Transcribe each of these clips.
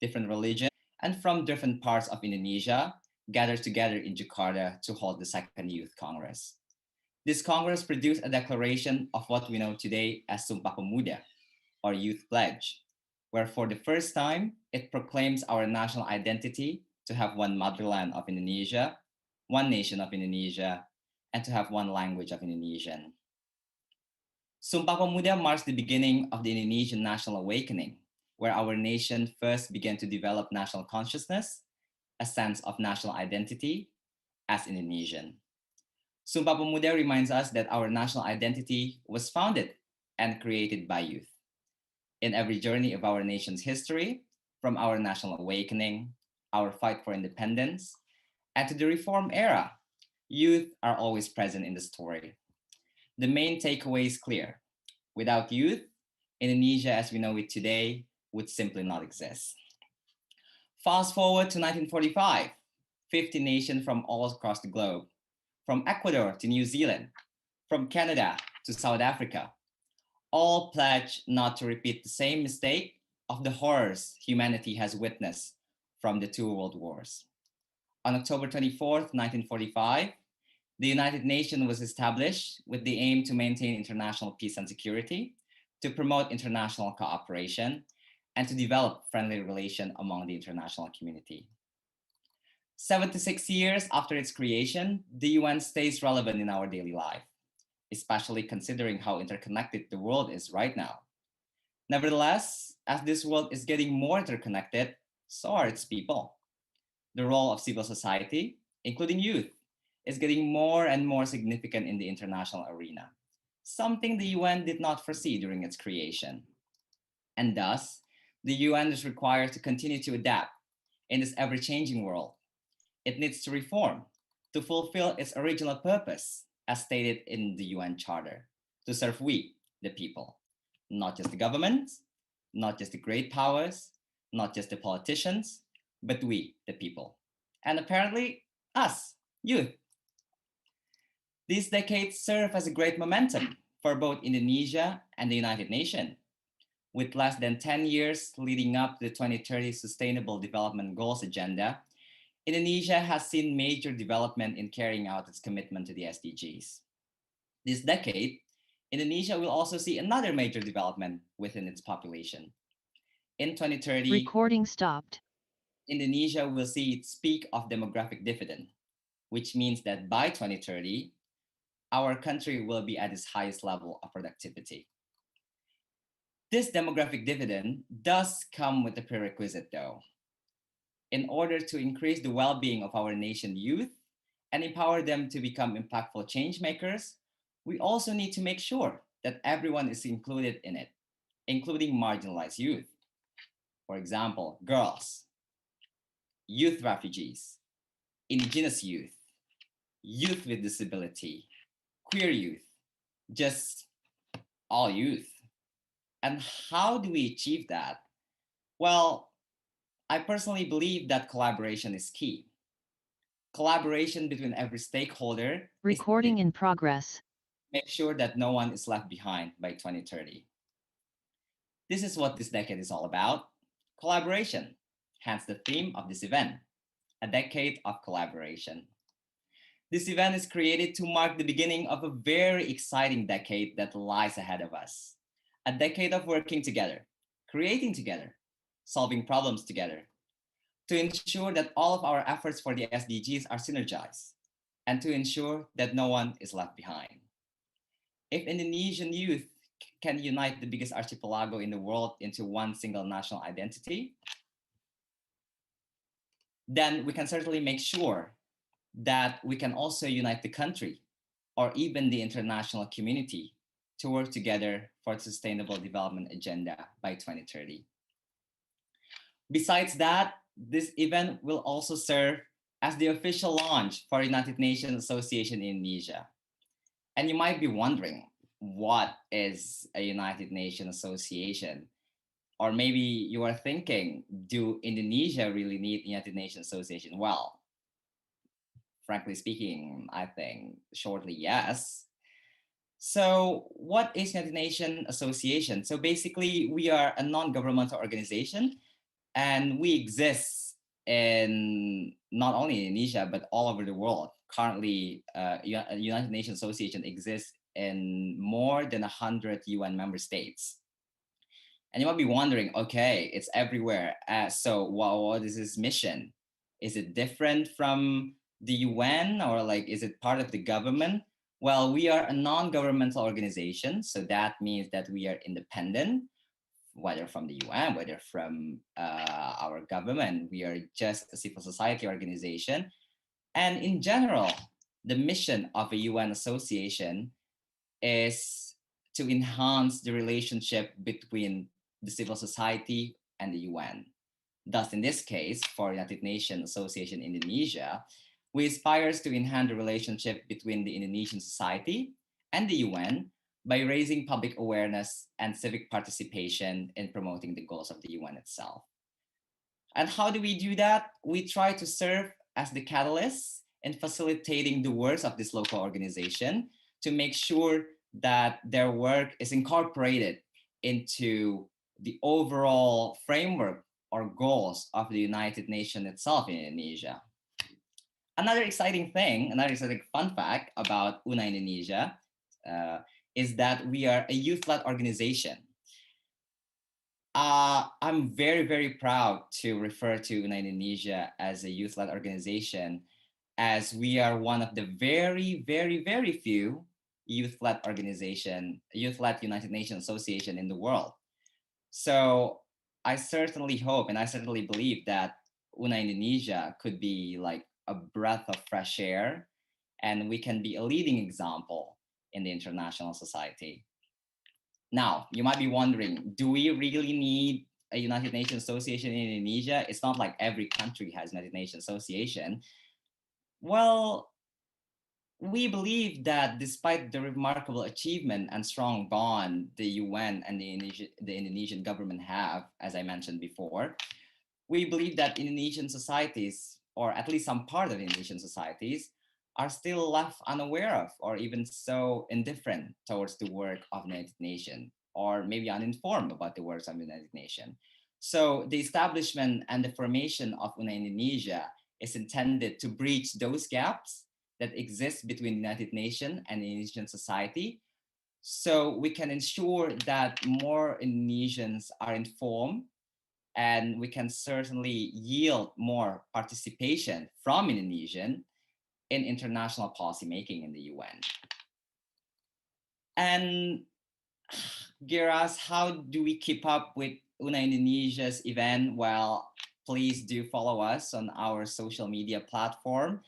different religions, and from different parts of Indonesia gathered together in Jakarta to hold the Second Youth Congress. This Congress produced a declaration of what we know today as Sumpah Pemuda, or Youth Pledge, where for the first time it proclaims our national identity to have one motherland of Indonesia, one nation of Indonesia, and to have one language of Indonesian. Sumpah Pemuda marks the beginning of the Indonesian national awakening, where our nation first began to develop national consciousness, a sense of national identity as Indonesian. Sumpah Pemuda reminds us that our national identity was founded and created by youth. In every journey of our nation's history, from our national awakening, our fight for independence, and to the reform era, youth are always present in the story. The main takeaway is clear. Without youth, Indonesia as we know it today would simply not exist. Fast forward to 1945, 50 nations from all across the globe, from Ecuador to New Zealand, from Canada to South Africa, all pledged not to repeat the same mistake of the horrors humanity has witnessed from the two world wars. On October 24th, 1945, the United Nations was established with the aim to maintain international peace and security, to promote international cooperation, and to develop friendly relations among the international community. 76 years after its creation, the UN stays relevant in our daily life, especially considering how interconnected the world is right now. Nevertheless, as this world is getting more interconnected, so are its people. The role of civil society, including youth, is getting more and more significant in the international arena, something the UN did not foresee during its creation. And thus, the UN is required to continue to adapt in this ever-changing world. It needs to reform to fulfill its original purpose, as stated in the UN Charter, to serve we, the people, not just the governments, not just the great powers, not just the politicians, but we, the people. And apparently, us, youth. These decades serve as a great momentum for both Indonesia and the United Nations. With less than 10 years leading up to the 2030 Sustainable Development Goals agenda, Indonesia has seen major development in carrying out its commitment to the SDGs. This decade, Indonesia will also see another major development within its population. In 2030, recording stopped. Indonesia will see its peak of demographic dividend, which means that by 2030, our country will be at its highest level of productivity. This demographic dividend does come with a prerequisite though. In order to increase the well-being of our nation youth and empower them to become impactful change makers, we also need to make sure that everyone is included in it, including marginalized youth. For example, girls, youth refugees, indigenous youth, youth with disability, queer youth, just all youth. And how do we achieve that? Well, I personally believe that collaboration is key. Collaboration between every stakeholder is Recording needed in progress. to make sure that no one is left behind by 2030. This is what this decade is all about, collaboration, hence the theme of this event, a decade of collaboration. This event is created to mark the beginning of a very exciting decade that lies ahead of us. A decade of working together, creating together, solving problems together, to ensure that all of our efforts for the SDGs are synergized, and to ensure that no one is left behind. If Indonesian youth can unite the biggest archipelago in the world into one single national identity, then we can certainly make sure that we can also unite the country or even the international community to work together for the Sustainable Development Agenda by 2030. Besides that, this event will also serve as the official launch for United Nations Association in Indonesia. And you might be wondering, what is a United Nations Association? Or maybe you are thinking, do Indonesia really need United Nations Association? Well, frankly speaking, I think shortly, yes. So what is United Nations Association? So basically, we are a non-governmental organization And we exist in not only Indonesia, but all over the world. Currently, United Nations Association exists in more than 100 UN member states. And you might be wondering, okay, it's everywhere. So what is this mission? Is it different from the UN, or like, is it part of the government? Well, we are a non-governmental organization. So that means that we are independent, whether from the UN, whether from our government. We are just a civil society organization. And in general, the mission of a UN association is to enhance the relationship between the civil society and the UN. Thus, in this case, for United Nations Association Indonesia, we aspire to enhance the relationship between the Indonesian society and the UN by raising public awareness and civic participation in promoting the goals of the UN itself. And how do we do that? We try to serve as the catalyst in facilitating the works of this local organization to make sure that their work is incorporated into the overall framework or goals of the United Nations itself in Indonesia. Another exciting thing, another exciting fun fact about UNA Indonesia is that we are a youth-led organization. I'm very, very proud to refer to UNA Indonesia as a youth-led organization, as we are one of the very, very, very few youth-led organization, youth-led United Nations Association in the world. So I certainly hope and I certainly believe that UNA Indonesia could be like a breath of fresh air, and we can be a leading example in the international society. Now, you might be wondering, do we really need a United Nations Association in Indonesia? It's not like every country has United Nations Association. Well, we believe that despite the remarkable achievement and strong bond the UN and the Indonesian government have, as I mentioned before, we believe that Indonesian societies, or at least some part of Indonesian societies, are still left unaware of or even so indifferent towards the work of the United Nations, or maybe uninformed about the works of the United Nations. So the establishment and the formation of UNA Indonesia is intended to bridge those gaps that exist between the United Nations and Indonesian society, so we can ensure that more Indonesians are informed, and we can certainly yield more participation from Indonesian in international policymaking in the UN. And Giras, how do we keep up with UNA Indonesia's event? Well, please do follow us on our social media platform.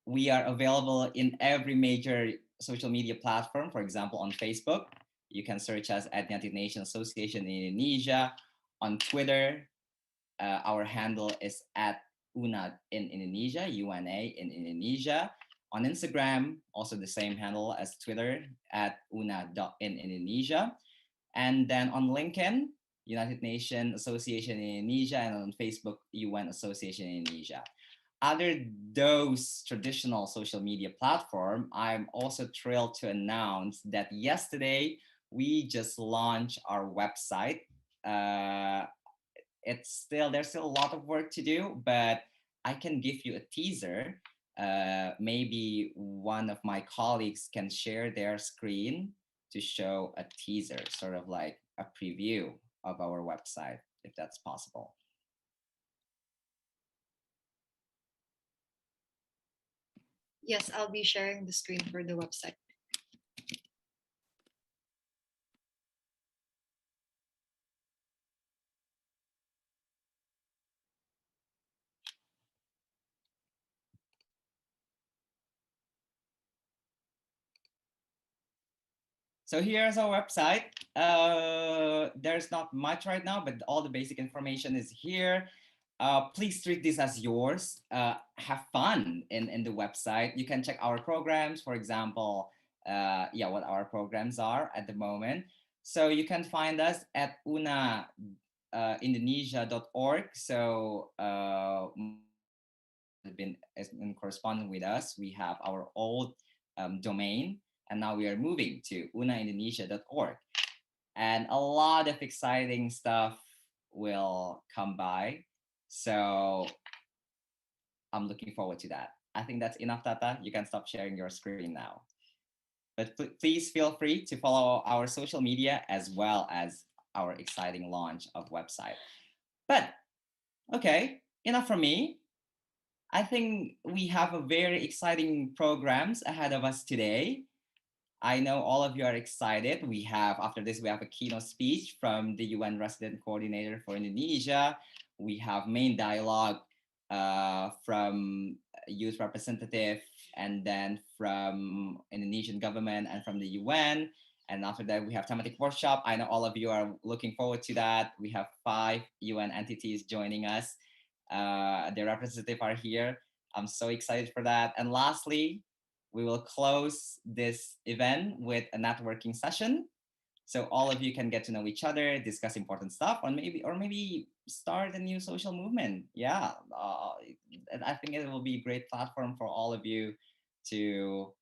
We are available in every major social media platform. For example, on Facebook, you can search us at United Nations Association in Indonesia. On Twitter, our handle is at UNA in Indonesia, UNA in Indonesia. On Instagram, also the same handle as Twitter, at UNA.in Indonesia. And then on LinkedIn, United Nations Association in Indonesia, and on Facebook, UN Association in Indonesia. Other those traditional social media platform, I'm also thrilled to announce that yesterday we just launched our website. There's still a lot of work to do, but I can give you a teaser. Maybe one of my colleagues can share their screen to show a teaser, sort of like a preview of our website, if that's possible. Yes, I'll be sharing the screen for the website. So here's our website. There's not much right now, but all the basic information is here. Please treat this as yours. Have fun in the website. You can check our programs, for example, what our programs are at the moment. So you can find us at unaindonesia.org. So been in correspondence with us. We have our old domain, and now we are moving to unaindonesia.org. And a lot of exciting stuff will come by. So I'm looking forward to that. I think that's enough, Tata. You can stop sharing your screen now. But please feel free to follow our social media as well as our exciting launch of website. But okay, enough from me. I think we have a very exciting programs ahead of us today. I know all of you are excited. We have, after this, we have a keynote speech from the UN Resident Coordinator for Indonesia. We have main dialogue from youth representative, and then from Indonesian government and from the UN. And after that, we have thematic workshop. I know all of you are looking forward to that. We have 5 UN entities joining us. The representative are here. I'm so excited for that. And lastly, we will close this event with a networking session. So all of you can get to know each other, discuss important stuff, or maybe start a new social movement. Yeah, I think it will be a great platform for all of you to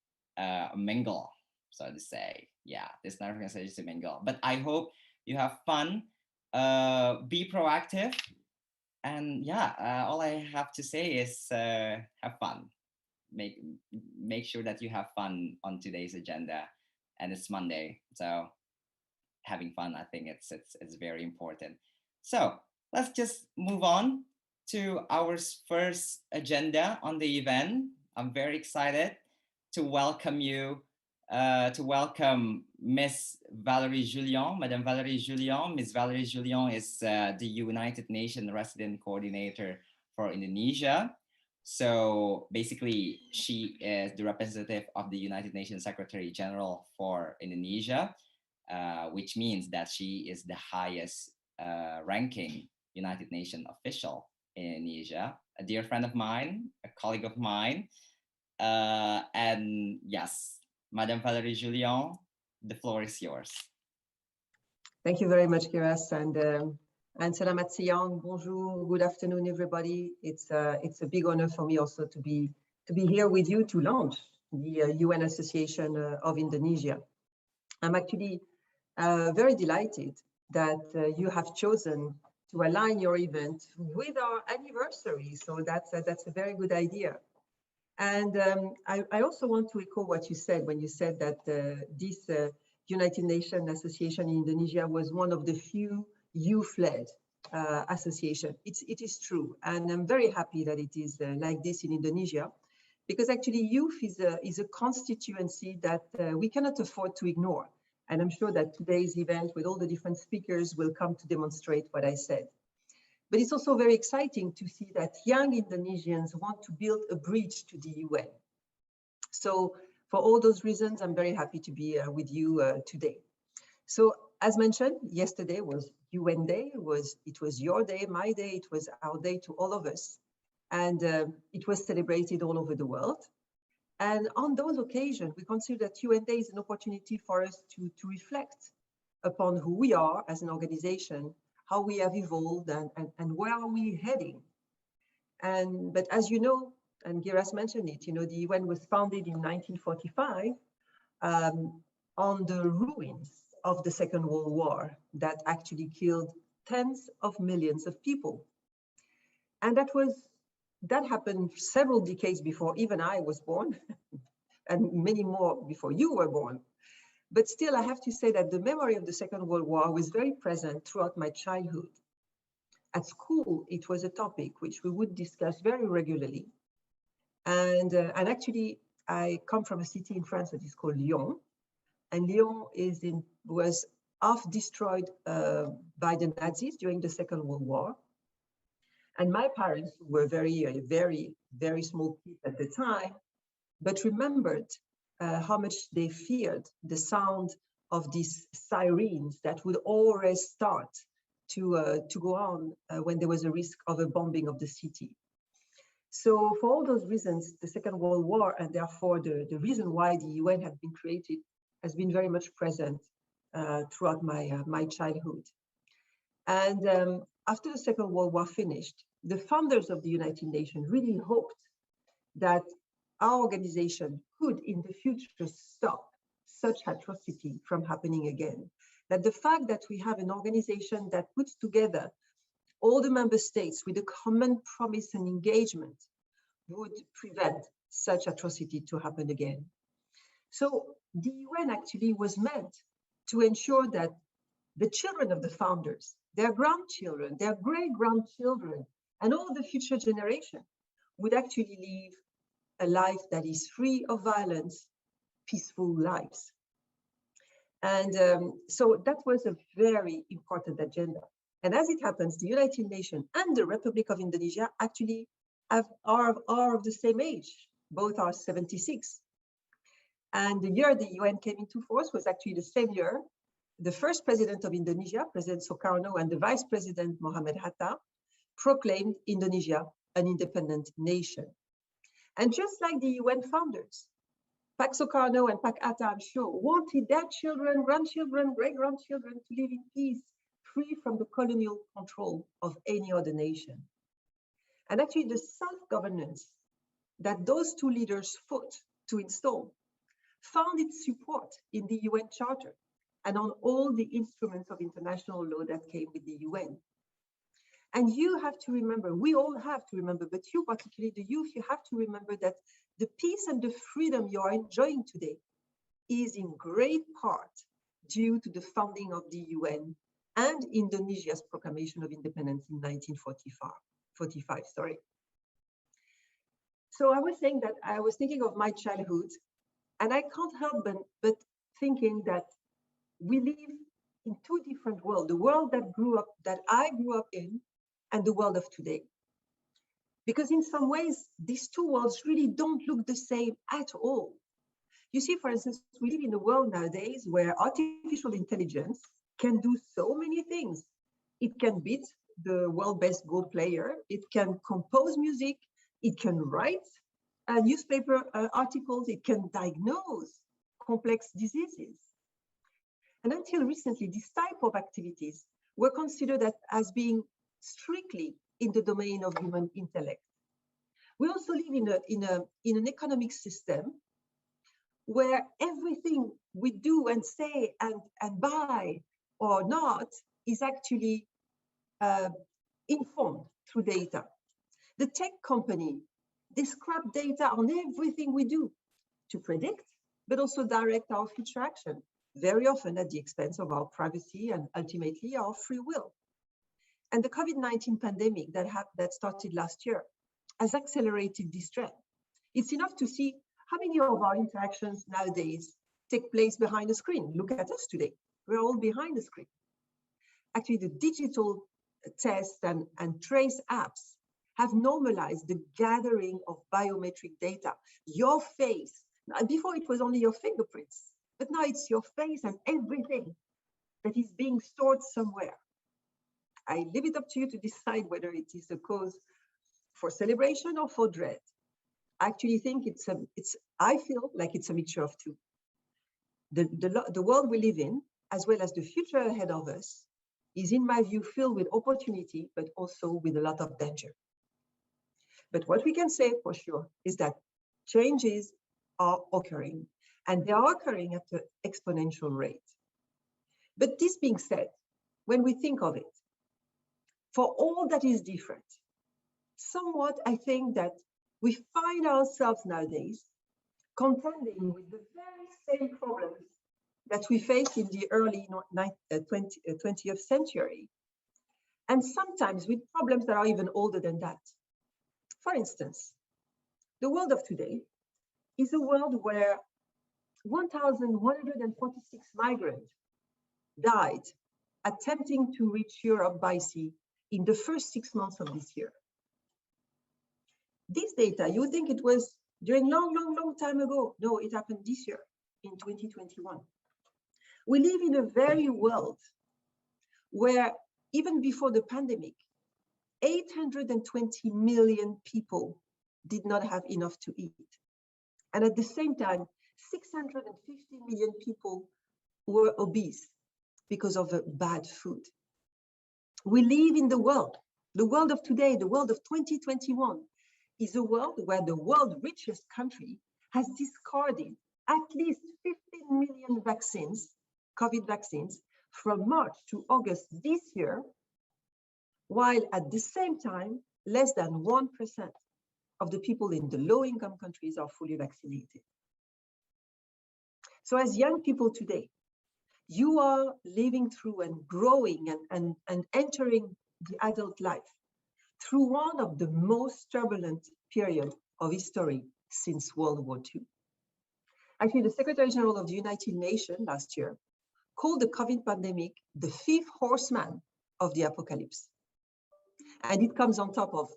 mingle, so to say. Yeah, this networking session to mingle. But I hope you have fun, be proactive, and yeah, all I have to say is have fun. Make sure that you have fun on today's agenda, and it's Monday, so having fun, I think it's very important. So let's just move on to our first agenda on the event. I'm very excited to welcome you, to welcome Miss Valerie Julien. Madame Valerie Julien. Miss Valerie Julien is the United Nations Resident Coordinator for Indonesia. So basically, she is the representative of the United Nations Secretary General for Indonesia, which means that she is the highest ranking United Nations official in Indonesia. A dear friend of mine, a colleague of mine, and yes, Madame Valerie Julien, the floor is yours. Thank you very much, Kiras, and Selamat Siang. Bonjour, good afternoon, everybody. It's a big honor for me also to be here with you to launch the UN Association of Indonesia. I'm actually very delighted that you have chosen to align your event with our anniversary. So that's a very good idea. And I also want to echo what you said when you said that this United Nations Association in Indonesia was one of the few youth-led association. It is true, and I'm very happy that it is like this in Indonesia, because actually youth is a constituency that we cannot afford to ignore. And I'm sure that today's event with all the different speakers will come to demonstrate what I said. But it's also very exciting to see that young Indonesians want to build a bridge to the UN. So for all those reasons, I'm very happy to be with you today. So as mentioned, yesterday was UN Day. It was your day, my day, it was our day to all of us. And it was celebrated all over the world. And on those occasions, we consider that UN Day is an opportunity for us to reflect upon who we are as an organization, how we have evolved, and where are we heading. But as you know, and Giras mentioned it, the UN was founded in 1945 on the ruins of the Second World War that actually killed tens of millions of people. And that happened several decades before even I was born, and many more before you were born. But still, I have to say that the memory of the Second World War was very present throughout my childhood. At school, it was a topic which we would discuss very regularly. And actually, I come from a city in France that is called Lyon. And Lyon was half destroyed by the Nazis during the Second World War. And my parents were very, very small kids at the time, but remembered how much they feared the sound of these sirens that would always start to go on when there was a risk of a bombing of the city. So for all those reasons, the Second World War, and therefore the reason why the UN had been created, has been very much present throughout my childhood. And after the Second World War finished, the founders of the United Nations really hoped that our organization could in the future stop such atrocity from happening again. That the fact that we have an organization that puts together all the member states with a common promise and engagement would prevent such atrocity to happen again. So the UN actually was meant to ensure that the children of the founders, their grandchildren, their great-grandchildren, and all the future generation would actually live a life that is free of violence, peaceful lives. And so that was a very important agenda. And as it happens, the United Nations and the Republic of Indonesia actually are of the same age. Both are 76. And the year the UN came into force was actually the same year. The first president of Indonesia, President Sukarno, and the vice president, Mohammed Hatta, proclaimed Indonesia an independent nation. And just like the UN founders, Pak Sukarno and Pak Hatta, I'm sure, wanted their children, grandchildren, great-grandchildren to live in peace, free from the colonial control of any other nation. And actually the self-governance that those two leaders fought to install found its support in the UN Charter and on all the instruments of international law that came with the UN. And you have to remember, we all have to remember, but you particularly, the youth, you have to remember that the peace and the freedom you are enjoying today is in great part due to the founding of the UN and Indonesia's proclamation of independence in 1945. So I was saying that I was thinking of my childhood, and I can't help but thinking that we live in two different worlds, the world that I grew up in, and the world of today. Because in some ways, these two worlds really don't look the same at all. You see, for instance, we live in a world nowadays where artificial intelligence can do so many things. It can beat the world best Go player, it can compose music, it can write newspaper articles, it can diagnose complex diseases. And until recently, this type of activities were considered as being strictly in the domain of human intellect. We also live in an economic system where everything we do and say and buy or not is actually informed through data. The tech company, they scrap data on everything we do to predict, but also direct our future action, very often at the expense of our privacy and ultimately our free will. And the COVID-19 pandemic that started last year has accelerated this trend. It's enough to see how many of our interactions nowadays take place behind a screen. Look at us today. We're all behind the screen. Actually, the digital test and trace apps have normalized the gathering of biometric data. Your face, before it was only your fingerprints, but now it's your face and everything that is being stored somewhere. I leave it up to you to decide whether it is a cause for celebration or for dread. I actually think I feel like it's a mixture of two. The world we live in, as well as the future ahead of us, is in my view filled with opportunity, but also with a lot of danger. But what we can say for sure is that changes are occurring, and they are occurring at an exponential rate. But this being said, when we think of it, for all that is different, somewhat I think that we find ourselves nowadays contending with the very same problems that we faced in the early 20th century, and sometimes with problems that are even older than that. For instance, the world of today is a world where 1,146 migrants died attempting to reach Europe by sea in the first 6 months of this year. This data, you would think it was during long time ago. No, it happened this year in 2021. We live in a very world where even before the pandemic, 820 million people did not have enough to eat. And at the same time, 650 million people were obese because of bad food. We live in the world of today, the world of 2021, is a world where the world's richest country has discarded at least 15 million vaccines, COVID vaccines, from March to August this year, while at the same time, less than 1% of the people in the low-income countries are fully vaccinated. So as young people today, you are living through and growing and entering the adult life through one of the most turbulent periods of history since World War II. Actually, the Secretary General of the United Nations last year called the COVID pandemic the fifth horseman of the apocalypse. And it comes on top of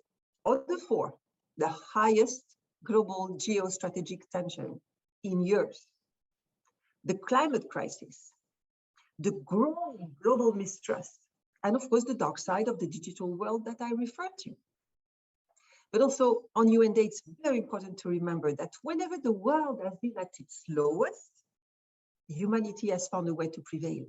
other four, the highest global geostrategic tension in years, the climate crisis, the growing global mistrust, and of course, the dark side of the digital world that I referred to. But also on UN Day, it's very important to remember that whenever the world has been at its lowest, humanity has found a way to prevail.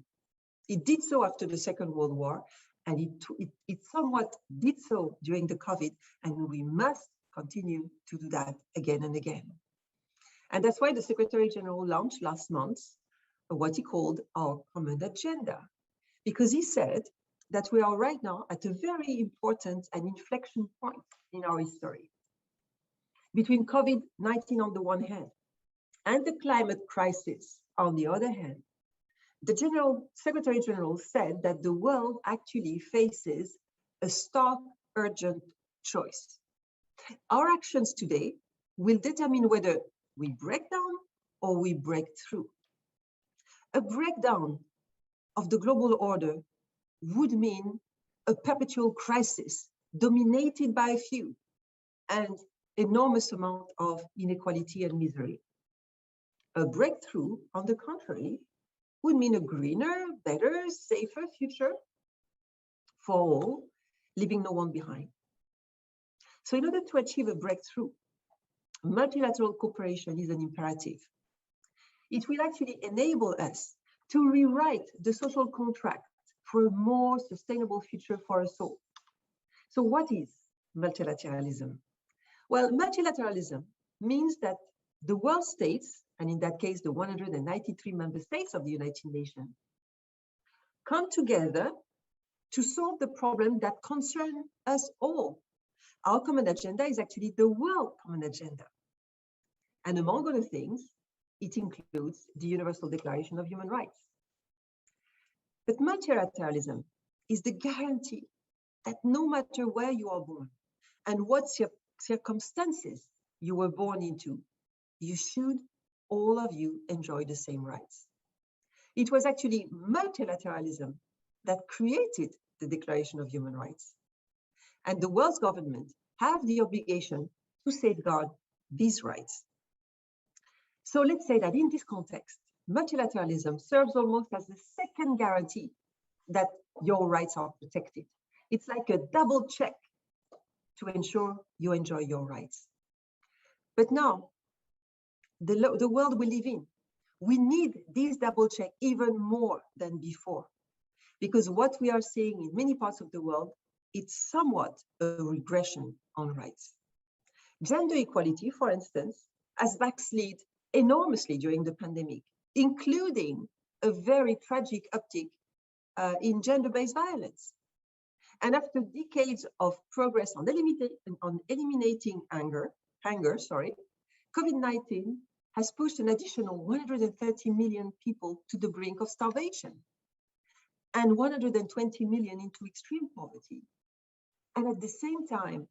It did so after the Second World War, and it somewhat did so during the COVID, and we must continue to do that again and again. And that's why the Secretary General launched last month what he called our common agenda, because he said that we are right now at a very important and inflection point in our history. Between COVID-19 on the one hand and the climate crisis on the other hand, the Secretary General said that the world actually faces a stark, urgent choice. Our actions today will determine whether we break down or we break through. A breakdown of the global order would mean a perpetual crisis dominated by a few and enormous amount of inequality and misery. A breakthrough, on the contrary, would mean a greener, better, safer future for all, leaving no one behind. So in order to achieve a breakthrough, multilateral cooperation is an imperative. It will actually enable us to rewrite the social contract for a more sustainable future for us all. So what is multilateralism? Well, multilateralism means that the world states, and in that case, the 193 member states of the United Nations, come together to solve the problem that concerns us all. Our common agenda is actually the world common agenda. And among other things, it includes the Universal Declaration of Human Rights. But multilateralism is the guarantee that no matter where you are born and what circumstances you were born into, you should, all of you, enjoy the same rights. It was actually multilateralism that created the Declaration of Human Rights. And the world's government have the obligation to safeguard these rights. So let's say that in this context, multilateralism serves almost as a second guarantee that your rights are protected. It's like a double check to ensure you enjoy your rights. But now, the world we live in, we need this double check even more than before, because what we are seeing in many parts of the world, it's somewhat a regression on rights. Gender equality, for instance, has backslid enormously during the pandemic, including a very tragic uptick in gender-based violence. And after decades of progress on eliminating anger, COVID-19 has pushed an additional 130 million people to the brink of starvation and 120 million into extreme poverty. And at the same time,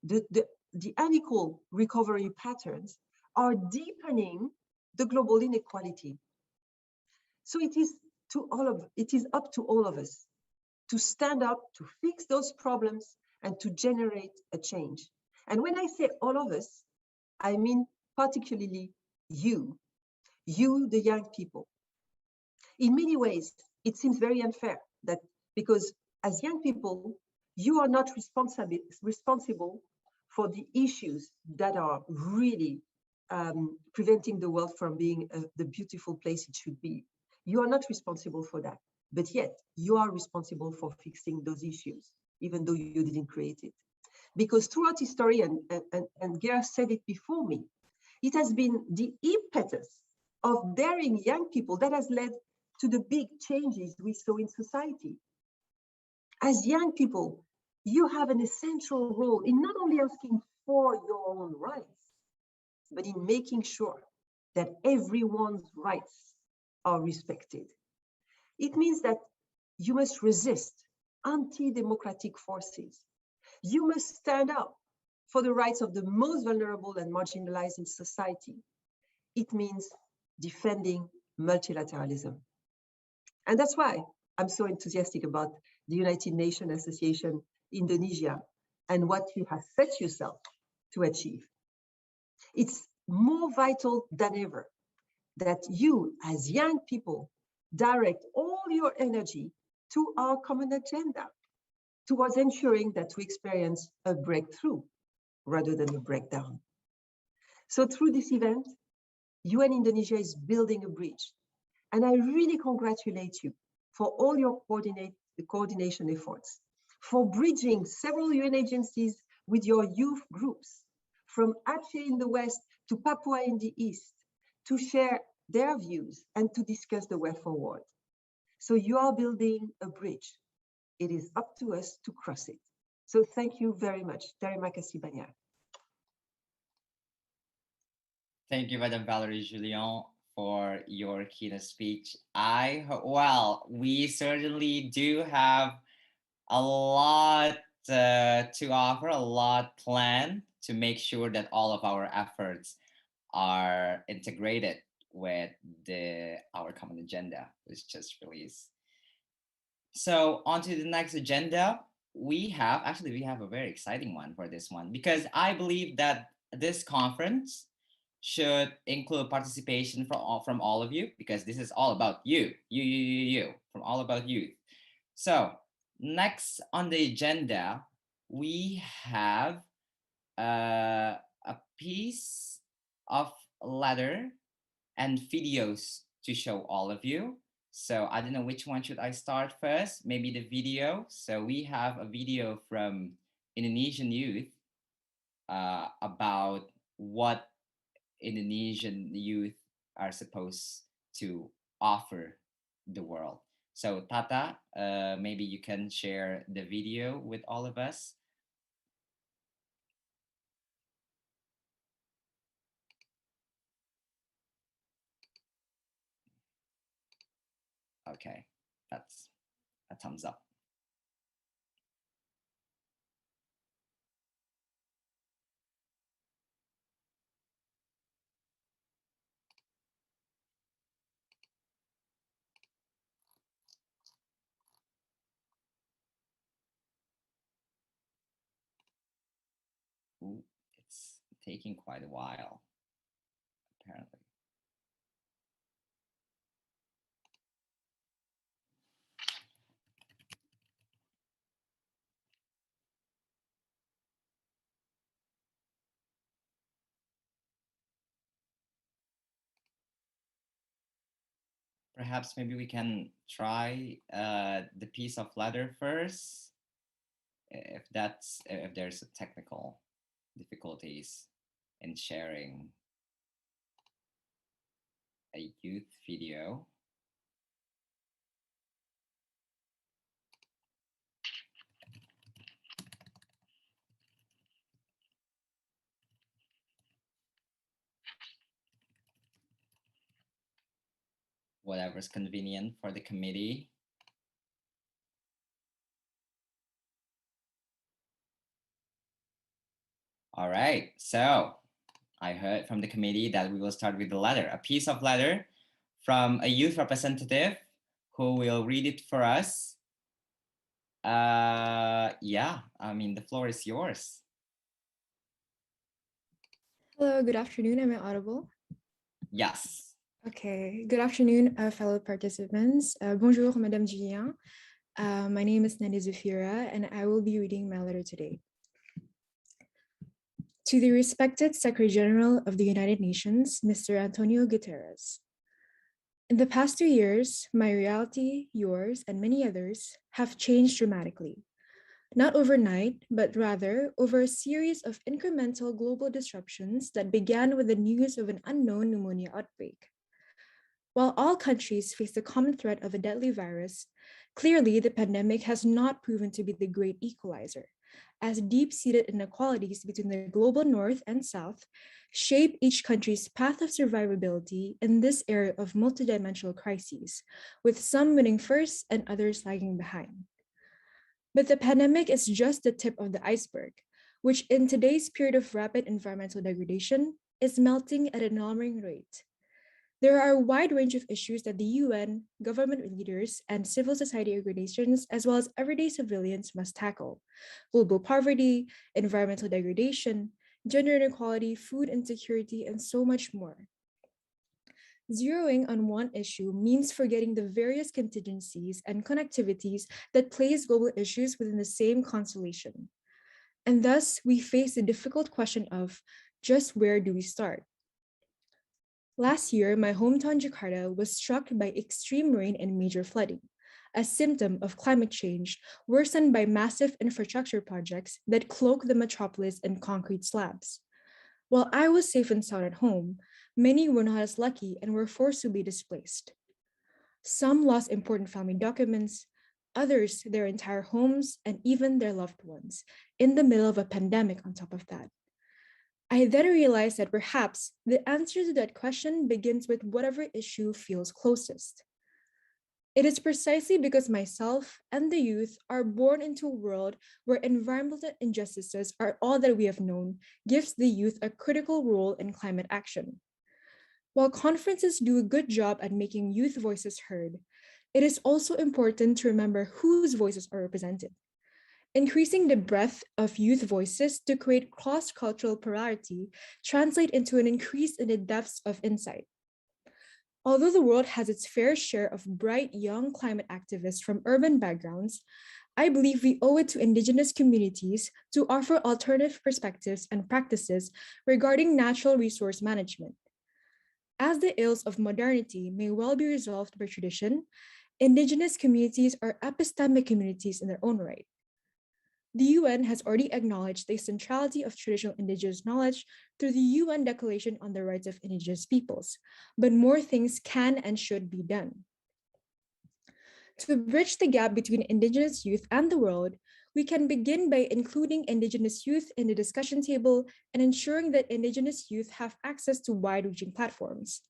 the unequal recovery patterns are deepening the global inequality. So it is up to all of us to stand up, to fix those problems, and to generate a change. And when I say all of us, I mean particularly you, the young people. In many ways, it seems very unfair that because as young people, you are not responsible for the issues that are really preventing the world from being the beautiful place it should be. You are not responsible for that, but yet you are responsible for fixing those issues, even though you didn't create it. Because throughout history, and Gera said it before me, it has been the impetus of daring young people that has led to the big changes we saw in society. As young people, you have an essential role in not only asking for your own rights, but in making sure that everyone's rights are respected. It means that you must resist anti-democratic forces. You must stand up for the rights of the most vulnerable and marginalized in society. It means defending multilateralism. And that's why I'm so enthusiastic about the United Nations Association Indonesia and what you have set yourself to achieve. It's more vital than ever that you, as young people, direct all your energy to our common agenda, towards ensuring that we experience a breakthrough rather than a breakdown. So through this event, UN Indonesia is building a bridge. And I really congratulate you for all your coordination efforts, for bridging several UN agencies with your youth groups, from Aceh in the west to Papua in the east, to share their views and to discuss the way forward. So you are building a bridge. It is up to us to cross it. So thank you very much. Terima kasih banyak. Thank you, Madame Valerie Julien, for your keynote speech. Well, we certainly do have a lot to offer, a lot planned to make sure that all of our efforts are integrated with our common agenda, which just released. So on to the next agenda, we have a very exciting one for this one, because I believe that this conference should include participation from all of you, because this is all about you, from all about youth. So next on the agenda, we have a piece of letter and videos to show all of you. So I don't know which one should I start first, maybe the video. So we have a video from Indonesian youth about what Indonesian youth are supposed to offer the world. So Tata, maybe you can share the video with all of us. Okay, that's a thumbs up. Ooh, it's taking quite a while, apparently. Perhaps maybe we can try the piece of letter first, if there's technical difficulties in sharing a youth video. Whatever's convenient for the committee. All right, so I heard from the committee that we will start with the letter, a piece of letter from a youth representative who will read it for us. Yeah, I mean, the floor is yours. Hello, good afternoon. Am I audible? Yes. Okay, good afternoon, fellow participants. Bonjour, Madame Julien. My name is Nandi Zulfira, and I will be reading my letter today. To the respected Secretary General of the United Nations, Mr. Antonio Guterres. In the past 2 years, my reality, yours, and many others have changed dramatically. Not overnight, but rather over a series of incremental global disruptions that began with the news of an unknown pneumonia outbreak. While all countries face the common threat of a deadly virus, clearly the pandemic has not proven to be the great equalizer, as deep-seated inequalities between the global north and south shape each country's path of survivability in this era of multidimensional crises, with some winning first and others lagging behind. But the pandemic is just the tip of the iceberg, which in today's period of rapid environmental degradation is melting at an alarming rate. There are a wide range of issues that the UN, government leaders, and civil society organizations, as well as everyday civilians, must tackle: global poverty, environmental degradation, gender inequality, food insecurity, and so much more. Zeroing on one issue means forgetting the various contingencies and connectivities that place global issues within the same constellation. And thus, we face the difficult question of just where do we start? Last year, my hometown Jakarta was struck by extreme rain and major flooding, a symptom of climate change worsened by massive infrastructure projects that cloak the metropolis in concrete slabs. While I was safe and sound at home, many were not as lucky and were forced to be displaced. Some lost important family documents, others their entire homes, and even their loved ones, in the middle of a pandemic on top of that. I then realized that perhaps the answer to that question begins with whatever issue feels closest. It is precisely because myself and the youth are born into a world where environmental injustices are all that we have known gives the youth a critical role in climate action. While conferences do a good job at making youth voices heard, it is also important to remember whose voices are represented. Increasing the breadth of youth voices to create cross-cultural plurality translate into an increase in the depths of insight. Although the world has its fair share of bright young climate activists from urban backgrounds, I believe we owe it to Indigenous communities to offer alternative perspectives and practices regarding natural resource management. As the ills of modernity may well be resolved by tradition, Indigenous communities are epistemic communities in their own right. The UN has already acknowledged the centrality of traditional Indigenous knowledge through the UN Declaration on the Rights of Indigenous Peoples, but more things can and should be done. To bridge the gap between Indigenous youth and the world, we can begin by including Indigenous youth in the discussion table and ensuring that Indigenous youth have access to wide-reaching platforms.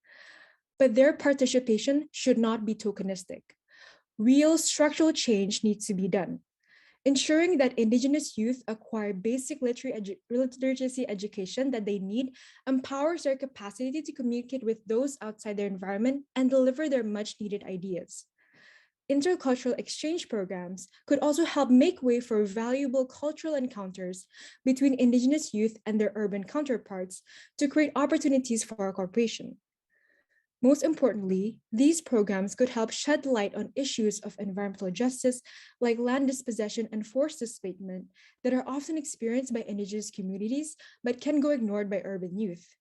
But their participation should not be tokenistic. Real structural change needs to be done. Ensuring that Indigenous youth acquire basic literacy education that they need empowers their capacity to communicate with those outside their environment and deliver their much-needed ideas. Intercultural exchange programs could also help make way for valuable cultural encounters between Indigenous youth and their urban counterparts to create opportunities for our cooperation. Most importantly, these programs could help shed light on issues of environmental justice like land dispossession and forced displacement that are often experienced by Indigenous communities but can go ignored by urban youth.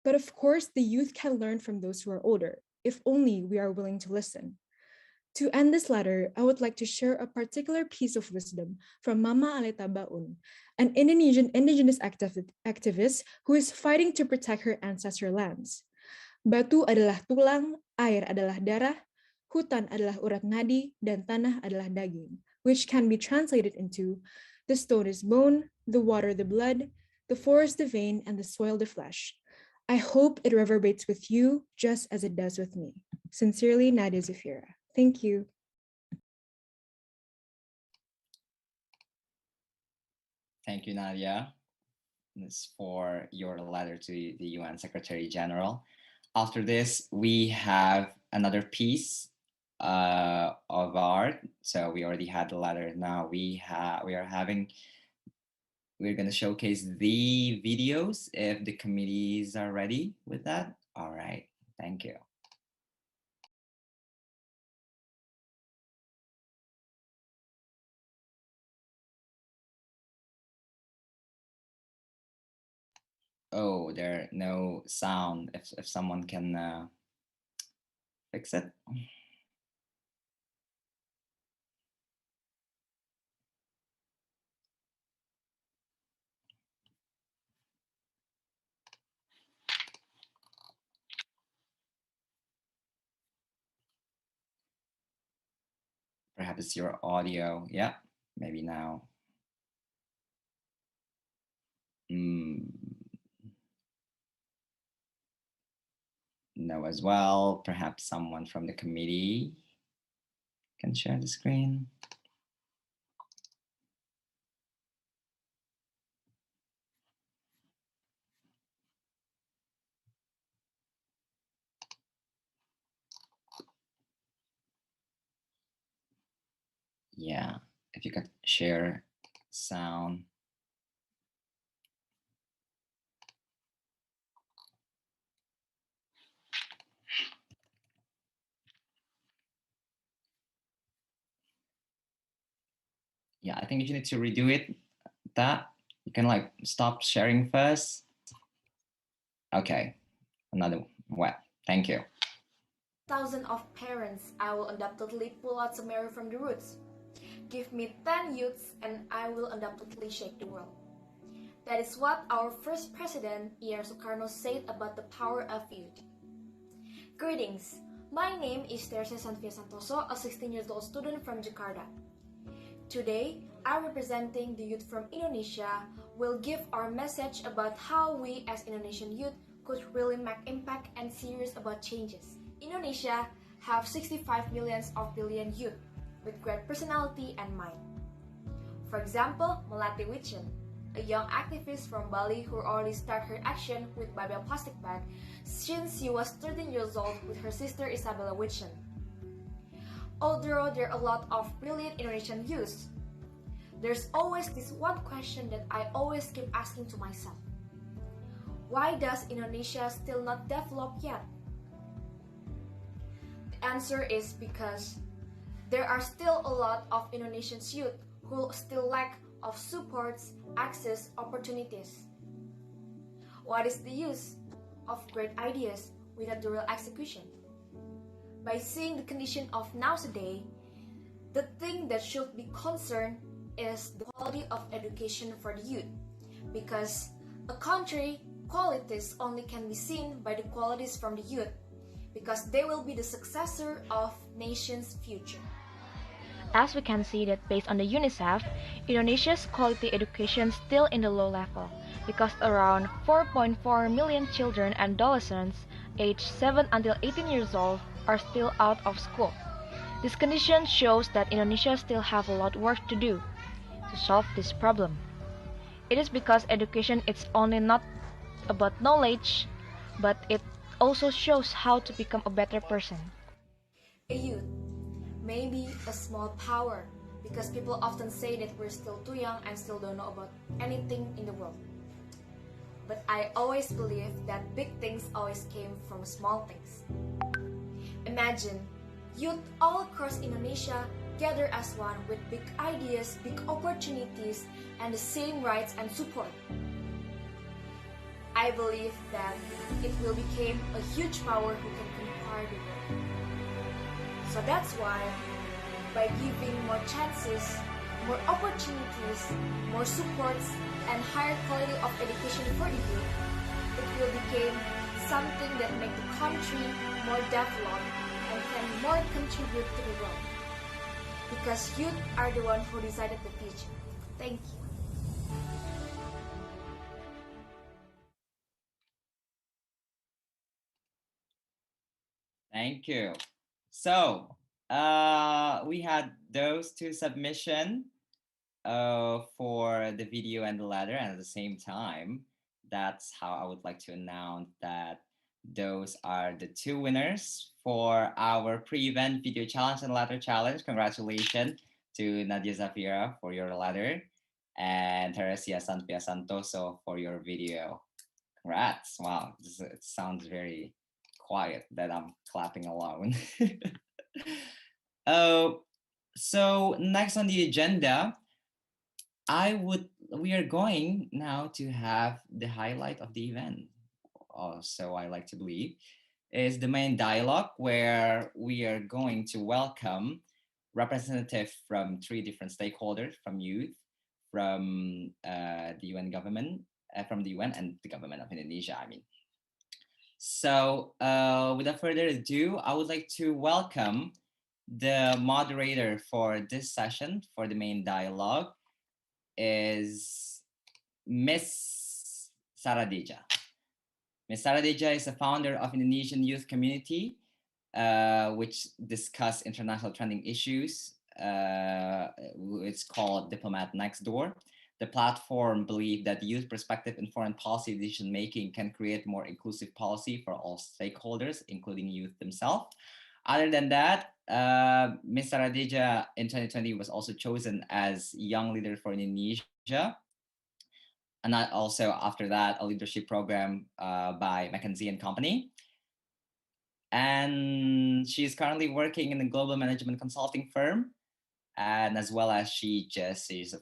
But of course, the youth can learn from those who are older, if only we are willing to listen. To end this letter, I would like to share a particular piece of wisdom from Mama Aleta Baun, an Indonesian indigenous activist who is fighting to protect her ancestral lands. Batu adalah tulang, air adalah darah, hutan adalah urat nadi, dan tanah adalah daging, which can be translated into: the stone is bone, the water the blood, the forest the vein, and the soil the flesh. I hope it reverberates with you just as it does with me. Sincerely, Nandi Zulfira. Thank you. Thank you, Nadia. This for your letter to the UN Secretary General. After this, we have another piece of art. So we already had the letter. Now we're going to showcase the videos if the committees are ready with that. All right, thank you. Oh, there no sound. If someone can fix it. Perhaps your audio. Yeah, maybe now. No, as well. Perhaps someone from the committee can share the screen. Yeah, if you could share sound. Yeah, I think you need to redo it. That you can like stop sharing first. Okay, another well, thank you. Thousands of parents, I will undoubtedly pull out Sumeru from the roots. Give me 10 youths and I will undoubtedly shake the world. That is what our first president, E.R. Sukarno, said about the power of youth. Greetings, my name is Teresa Santoso, a 16-year-old student from Jakarta. Today, I representing the youth from Indonesia will give our message about how we as Indonesian youth could really make impact and serious about changes. Indonesia have 65 billion youth with great personality and mind. For example, Melati Wicen, a young activist from Bali who already started her action with Babel plastic bag since she was 13 years old with her sister Isabella Wicen. Although there are a lot of brilliant Indonesian youth, there's always this one question that I always keep asking to myself. Why does Indonesia still not develop yet? The answer is because there are still a lot of Indonesian youth who still lack of supports, access, opportunities. What is the use of great ideas without the real execution? By seeing the condition of nowadays, the thing that should be concerned is the quality of education for the youth, because a country qualities only can be seen by the qualities from the youth, because they will be the successor of nation's future. As we can see that based on the UNICEF, Indonesia's quality education is still in the low level because around 4.4 million children and adolescents aged 7 until 18 years old are still out of school. This condition shows that Indonesia still have a lot work to do to solve this problem. It is because education is only not about knowledge, but it also shows how to become a better person. A youth may be a small power because people often say that we're still too young and still don't know about anything in the world. But I always believe that big things always came from small things. Imagine youth all across Indonesia gather as one with big ideas, big opportunities, and the same rights and support. I believe that it will become a huge power who can conquer the world. So that's why, by giving more chances, more opportunities, more supports, and higher quality of education for the youth, it will become something that makes the country more developed and can more contribute to the world. Because youth are the one who decided the future. Thank you. Thank you. So we had those two submissions for the video and the letter, and at the same time, that's how I would like to announce that those are the two winners for our pre-event video challenge and letter challenge. Congratulations to Nandi Zulfira for your letter and Teresa Santoso for your video. Congrats. Wow, it sounds very quiet that I'm clapping alone. So next on the agenda, we are going now to have the highlight of the event. So I like to believe is the main dialogue where we are going to welcome representatives from 3 different stakeholders, from youth, from the UN government, from the UN and the government of Indonesia, I mean. So without further ado, I would like to welcome The moderator for this session, for the main dialogue, is Miss Saradija. Miss Saradija is the founder of Indonesian Youth Community, which discuss international trending issues. It's called Diplomat Next Door. The platform believes that youth perspective in foreign policy decision-making can create more inclusive policy for all stakeholders, including youth themselves. Other than that, Ms. Saradija in 2020 was also chosen as Young Leader for Indonesia. And also after that, a leadership program by McKinsey & Company. And she's currently working in a global management consulting firm. And as well as she's a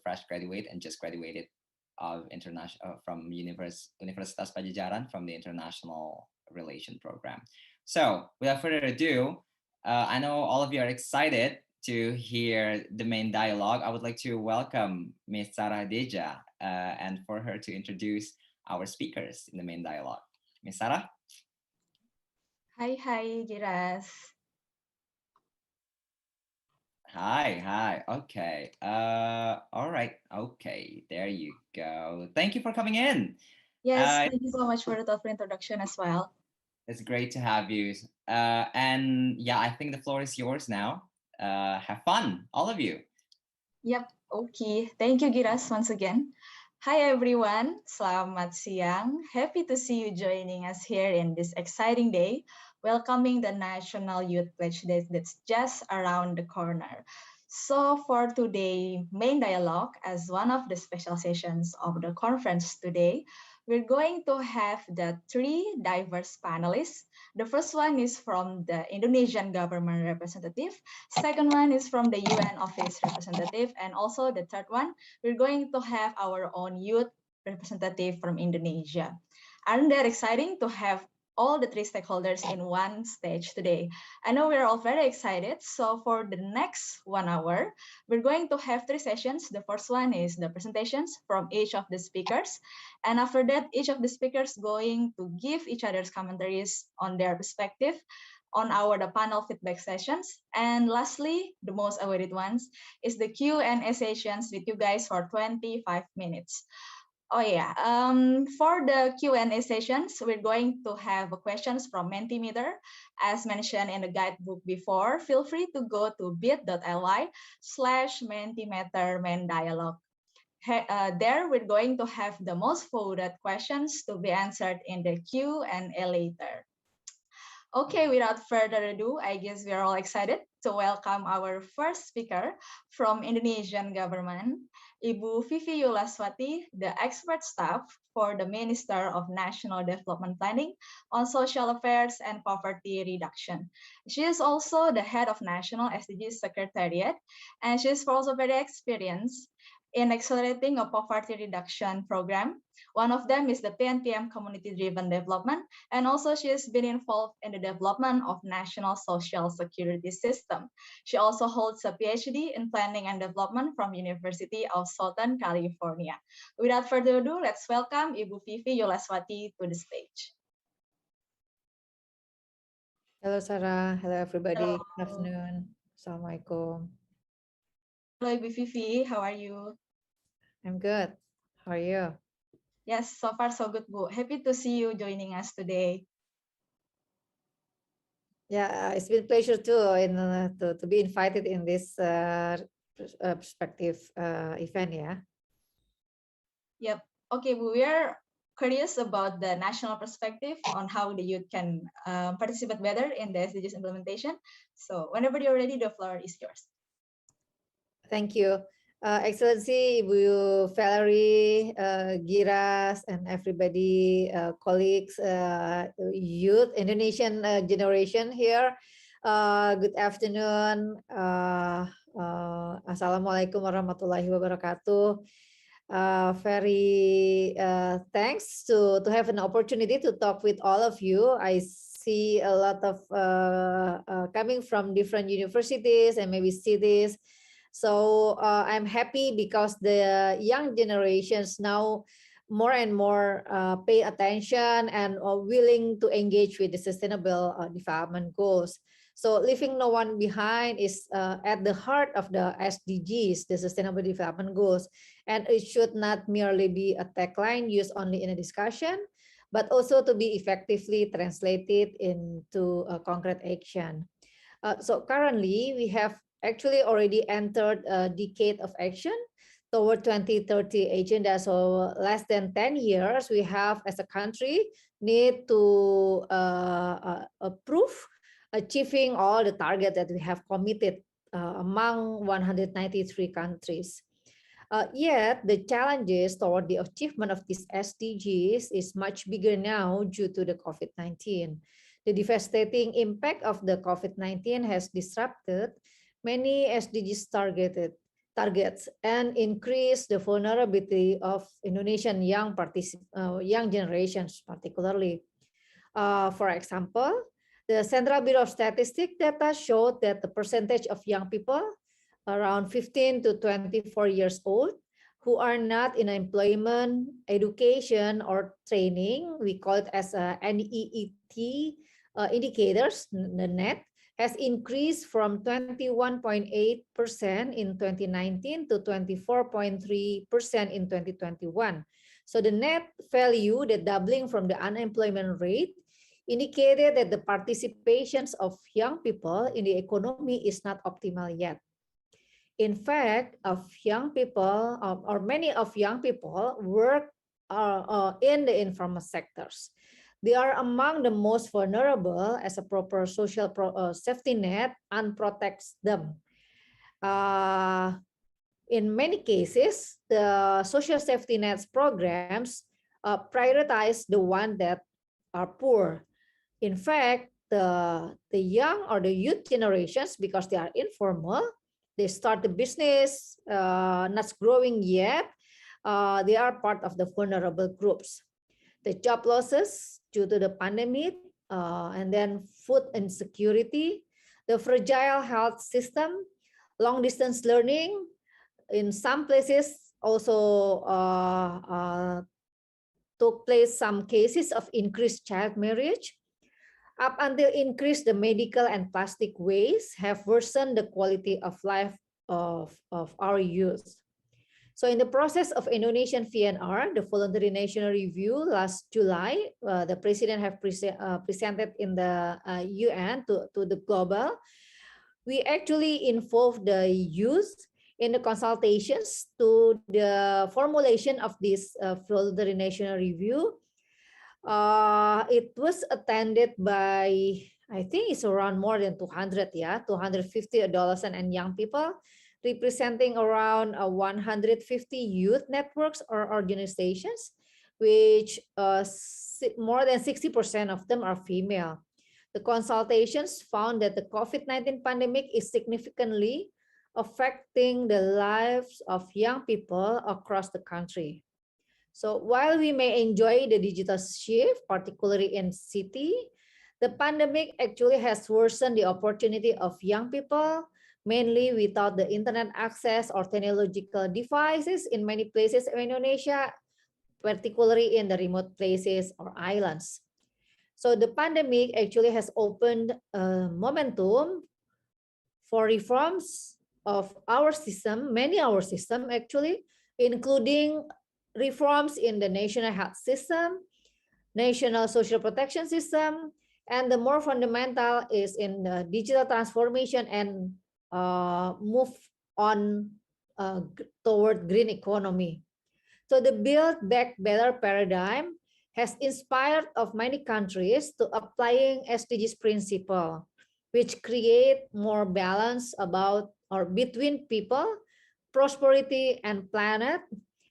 fresh graduate and just graduated of from Universitas Pajajaran from the International Relation Program. So without further ado, I know all of you are excited to hear the main dialogue. I would like to welcome Ms. Saradija and for her to introduce our speakers in the main dialogue. Ms. Sarah? Hi, Giras. Hi. Okay. All right. Okay. There you go. Thank you for coming in. Yes, thank you so much for the thoughtful introduction as well. It's great to have you. And yeah, I think the floor is yours now. Have fun, all of you. Yep. Okay. Thank you, Giras, once again. Hi, everyone. Selamat siang. Happy to see you joining us here in this exciting day, welcoming the National Youth Pledge Day that's just around the corner. So for today, main dialogue, as one of the special sessions of the conference today, we're going to have the three diverse panelists. The first one is from the Indonesian government representative. Second one is from the UN office representative. And also the third one, we're going to have our own youth representative from Indonesia. Aren't that exciting to have all the three stakeholders in one stage today? I know we're all very excited. So for the next 1 hour, we're going to have three sessions. The first one is the presentations from each of the speakers. And after that, each of the speakers going to give each other's commentaries on their perspective on the panel feedback sessions. And lastly, the most awaited ones is the Q&A sessions with you guys for 25 minutes. Oh yeah, for the Q&A sessions, we're going to have questions from Mentimeter. As mentioned in the guidebook before, feel free to go to bit.ly/Mentimeter main dialogue. There, we're going to have the most voted questions to be answered in the Q&A later. Okay, without further ado, I guess we are all excited to welcome our first speaker from Indonesian government, Ibu Vivi Yulaswati, the expert staff for the Minister of National Development Planning on Social Affairs and Poverty Reduction. She is also the head of National SDGs Secretariat, and she is also very experienced in accelerating a poverty reduction program. One of them is the PNPM community-driven development, and also she has been involved in the development of national social security system. She also holds a PhD in planning and development from University of Southern California. Without further ado, let's welcome Ibu Vivi Yulaswati to the stage. Hello, Sarah. Hello, everybody. Hello. Good afternoon. Assalamualaikum. Hello, Ibu Vivi. How are you? I'm good. How are you? Yes, so far so good, Bu. Happy to see you joining us today. Yeah, it's been a pleasure too to be invited in this perspective event. Yeah. Yep. Okay, Bu, we are curious about the national perspective on how the youth can participate better in the SDGs implementation. So whenever you're ready, the floor is yours. Thank you. Excellency, Ibu Valerie, Giras, and everybody, colleagues, youth, Indonesian generation here. Good afternoon. Assalamualaikum warahmatullahi wabarakatuh. Very thanks to have an opportunity to talk with all of you. I see a lot of coming from different universities and maybe cities. So I'm happy because the young generations now more and more pay attention and are willing to engage with the sustainable development goals. So leaving no one behind is at the heart of the SDGs, the Sustainable Development Goals. And it should not merely be a tagline used only in a discussion, but also to be effectively translated into a concrete action. So currently, we have actually already entered a decade of action toward 2030 agenda. So less than 10 years, we have as a country need to approve achieving all the targets that we have committed among 193 countries. Yet the challenges toward the achievement of these SDGs is much bigger now due to the COVID-19. The devastating impact of the COVID-19 has disrupted many SDGs targets and increased the vulnerability of Indonesian young generations, particularly. For example, the Central Bureau of Statistics data showed that the percentage of young people around 15 to 24 years old who are not in employment, education, or training, we call it as a NEET indicators, the net, has increased from 21.8% in 2019 to 24.3% in 2021. So the net value, the doubling from the unemployment rate, indicated that the participations of young people in the economy is not optimal yet. In fact, many of young people work in the informal sectors. They are among the most vulnerable as a proper social safety net unprotects them. In many cases, the social safety nets programs prioritize the ones that are poor. In fact, the young or the youth generations, because they are informal, they start the business, not growing yet, they are part of the vulnerable groups. The job losses due to the pandemic, and then food insecurity, the fragile health system, long distance learning, in some places also took place some cases of increased child marriage, up until increase the medical and plastic waste have worsened the quality of life of our youth. So in the process of Indonesian VNR, the voluntary national review last July, the president have presented in the UN to the global, we actually involved the youth in the consultations to the formulation of this voluntary national review. It was attended by, I think it's around more than 250 adolescents and young people, representing around 150 youth networks or organizations, which more than 60% of them are female. The consultations found that the COVID-19 pandemic is significantly affecting the lives of young people across the country. So while we may enjoy the digital shift, particularly in city, the pandemic actually has worsened the opportunity of young people, mainly without the internet access or technological devices in many places in Indonesia, particularly in the remote places or islands. So the pandemic actually has opened a momentum for reforms of our system, our system actually, including reforms in the national health system, national social protection system, and the more fundamental is in the digital transformation and move on toward green economy. So the Build Back Better paradigm has inspired of many countries to applying SDGs principle, which create more balance about or between people, prosperity and planet,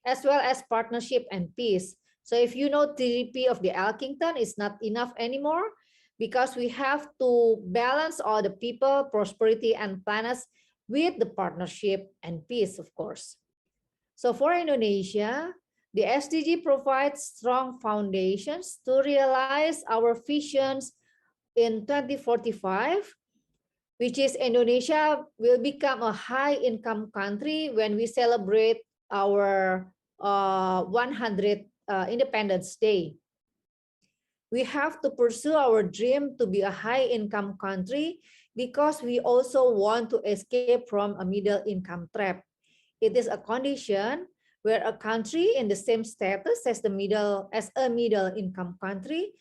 as well as partnership and peace. So if you know TDP of the Elkington is not enough anymore, because we have to balance all the people, prosperity and planets with the partnership and peace, of course. So for Indonesia, the SDG provides strong foundations to realize our visions in 2045, which is Indonesia will become a high-income country when we celebrate our 100th Independence Day. We have to pursue our dream to be a high-income country because we also want to escape from a middle income trap. It is a condition where a country in the same status as a middle income country,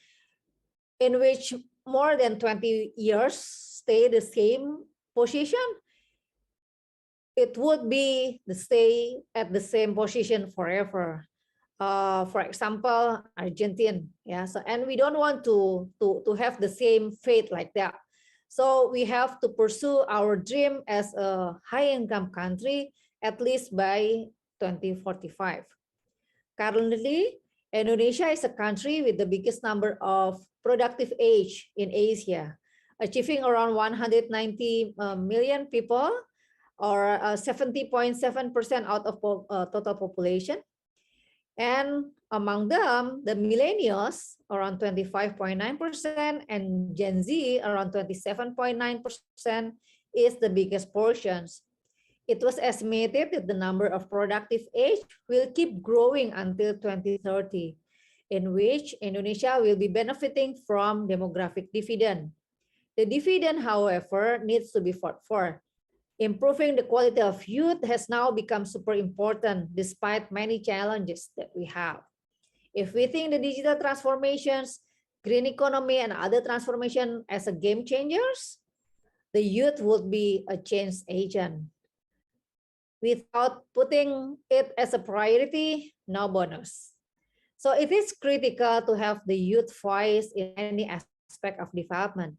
in which more than 20 years stay the same position, it would be the stay at the same position forever. For example, Argentina. Yeah. So, and we don't want to have the same fate like that. So we have to pursue our dream as a high-income country at least by 2045. Currently, Indonesia is a country with the biggest number of productive age in Asia, achieving around 190 million people, or 70.7% out of total population. And among them, the millennials, around 25.9%, and Gen Z, around 27.9%, is the biggest portions. It was estimated that the number of productive age will keep growing until 2030, in which Indonesia will be benefiting from demographic dividend. The dividend, however, needs to be fought for. Improving the quality of youth has now become super important despite many challenges that we have. If we think the digital transformations, green economy, and other transformation as a game changers, the youth would be a change agent. Without putting it as a priority, no bonus. So it is critical to have the youth voice in any aspect of development.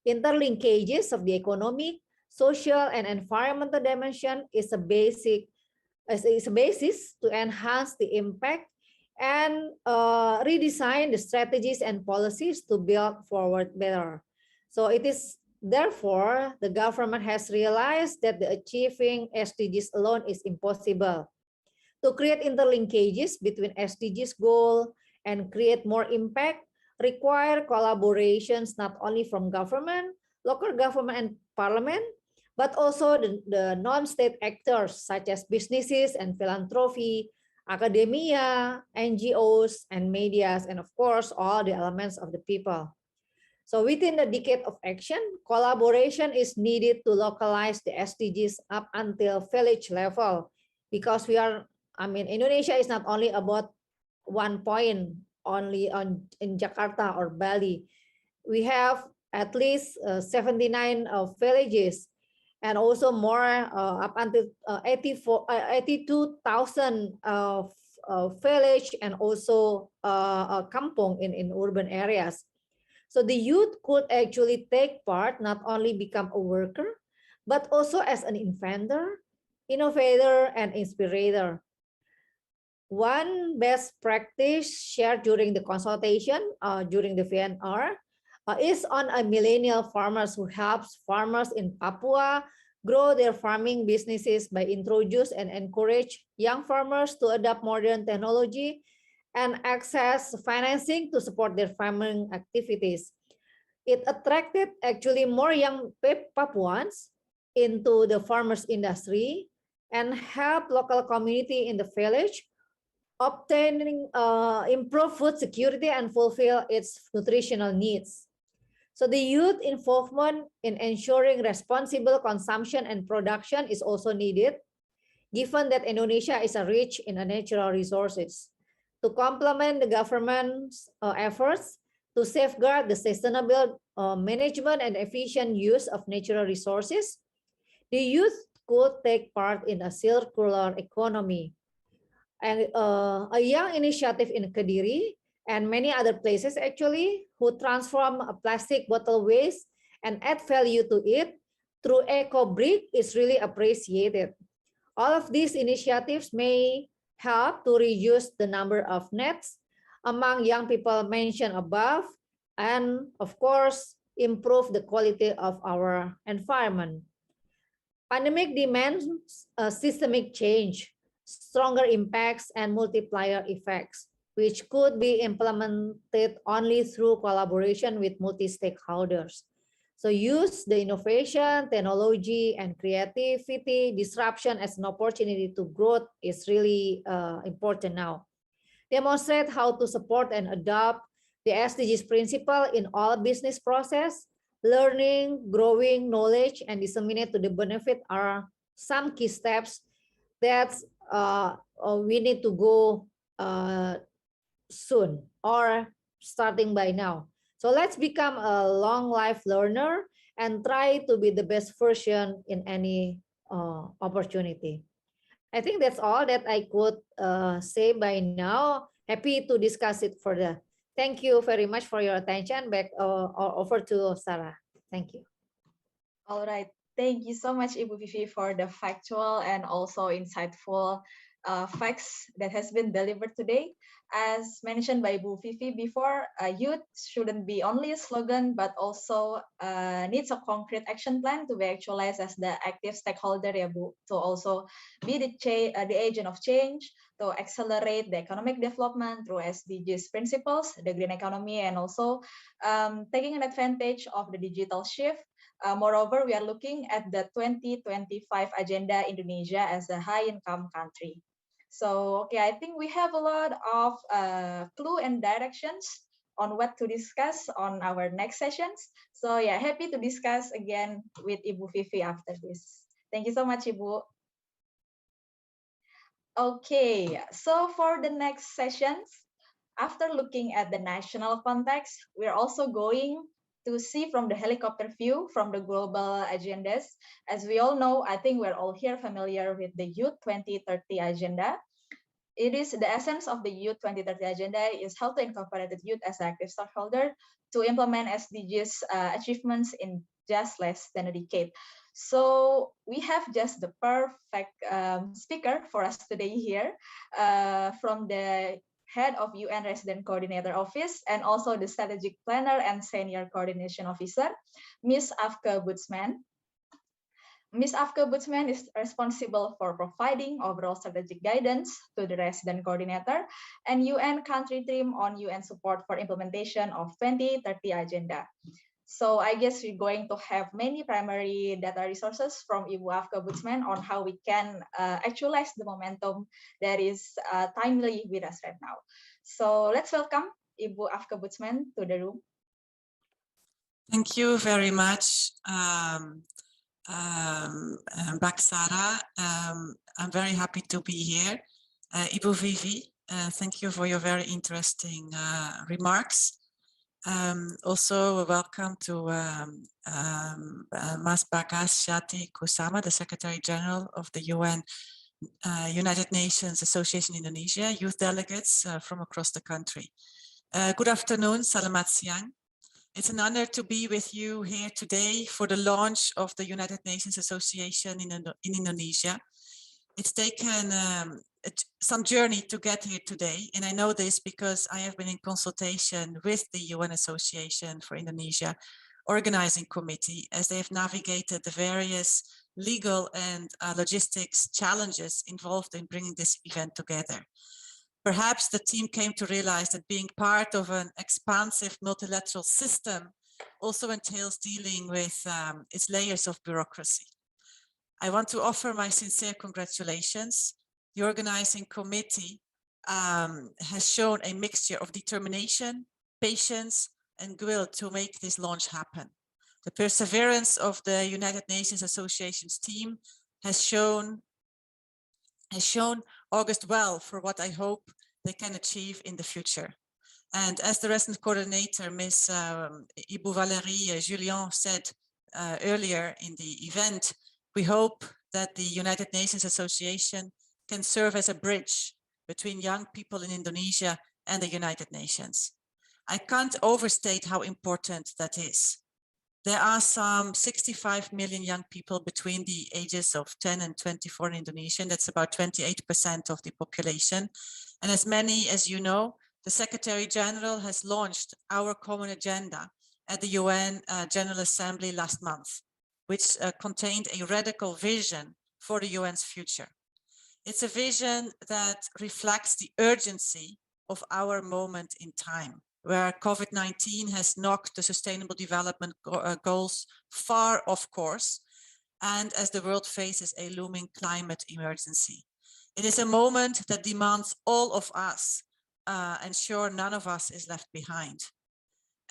Interlinkages of the economic, social, and environmental dimension is a basis to enhance the impact and redesign the strategies and policies to build forward better. So it is therefore the government has realized that the achieving SDGs alone is impossible. To create interlinkages between SDGs goal and create more impact require collaborations not only from government, local government, and parliament, but also the non-state actors such as businesses and philanthropy, academia, NGOs, and media, and of course, all the elements of the people. So within the decade of action, collaboration is needed to localize the SDGs up until village level, because Indonesia is not only about one point only in Jakarta or Bali. We have at least 79 villages, and also more up until 82,000 village, and also kampong in urban areas. So the youth could actually take part, not only become a worker, but also as an inventor, innovator, and inspirator. One best practice shared during the consultation, during the VNR, is on a millennial farmers who helps farmers in Papua grow their farming businesses by introduce and encourage young farmers to adopt modern technology and access financing to support their farming activities. It attracted actually more young Papuans into the farmers industry and helped local community in the village obtaining improve food security and fulfill its nutritional needs. So the youth involvement in ensuring responsible consumption and production is also needed, given that Indonesia is rich in natural resources. To complement the government's efforts to safeguard the sustainable management and efficient use of natural resources, the youth could take part in a circular economy. And a young initiative in Kediri and many other places actually who transform a plastic bottle waste and add value to it through eco brick is really appreciated. All of these initiatives may help to reduce the number of nets among young people mentioned above, and of course, improve the quality of our environment. Pandemic demands systemic change, stronger impacts, and multiplier effects, which could be implemented only through collaboration with multi-stakeholders. So use the innovation, technology, and creativity, disruption as an opportunity to growth is really important now. Demonstrate how to support and adopt the SDGs principle in all business process, learning, growing knowledge, and disseminate to the benefit are some key steps that we need to go soon or starting by now. So let's become a long life learner and try to be the best version in any opportunity. I think that's all that I could say by now. Happy to discuss it further. Thank you very much for your attention. Back over to Sarah. Thank you. All right. Thank you so much, Ibu Vivi, for the factual and also insightful facts that has been delivered today. As mentioned by Ibu Vivi before, youth shouldn't be only a slogan, but also needs a concrete action plan to be actualized as the active stakeholder, ya Bu, to also be the agent of change, to accelerate the economic development through SDGs principles, the green economy, and also taking an advantage of the digital shift. Moreover, we are looking at the 2025 agenda Indonesia as a high-income country. So, okay, I think we have a lot of clue and directions on what to discuss on our next sessions. So, yeah, happy to discuss again with Ibu Vivi after this. Thank you so much, Ibu. Okay, so for the next sessions, after looking at the national context, we're also going to see from the helicopter view from the global agendas. As we all know, I think we're all here familiar with the Youth 2030 agenda. It is the essence of the Youth 2030 agenda is how to incorporate the youth as an active stakeholder to implement SDGs achievements in just less than a decade. So we have just the perfect speaker for us today here from the head of UN Resident Coordinator Office and also the strategic planner and senior coordination officer, Ms. Afke Butzman. Ms. Afke Butzman is responsible for providing overall strategic guidance to the resident coordinator and UN country team on UN support for implementation of 2030 agenda. So I guess we're going to have many primary data resources from Ibu Afke Butzman on how we can actualize the momentum that is timely with us right now. So let's welcome Ibu Afke Butzman to the room. Thank you very much, Baksara. I'm very happy to be here. Ibu Vivi, thank you for your very interesting remarks. Also, welcome to Mas Bagas Shati Kusama, the Secretary General of the United Nations Association Indonesia, youth delegates from across the country. Good afternoon, Selamat Siang. It's an honor to be with you here today for the launch of the United Nations Association in Indonesia. It's taken some journey to get here today, and I know this because I have been in consultation with the UN Association for Indonesia organizing committee as they have navigated the various legal and logistics challenges involved in bringing this event together. Perhaps the team came to realize that being part of an expansive multilateral system also entails dealing with its layers of bureaucracy. I want to offer my sincere congratulations. The organizing committee has shown a mixture of determination, patience, and will to make this launch happen. The perseverance of the United Nations Association's team has shown August well for what I hope they can achieve in the future. And as the resident coordinator, Ms. Ibu Valérie Julien said earlier in the event, we hope that the United Nations Association can serve as a bridge between young people in Indonesia and the United Nations. I can't overstate how important that is. There are some 65 million young people between the ages of 10 and 24 in Indonesia, and that's about 28% of the population. And as many as you know, the Secretary General has launched our common agenda at the UN General Assembly last month, which contained a radical vision for the UN's future. It's a vision that reflects the urgency of our moment in time, where COVID-19 has knocked the Sustainable Development Goals far off course, and as the world faces a looming climate emergency. It is a moment that demands all of us, ensure none of us is left behind.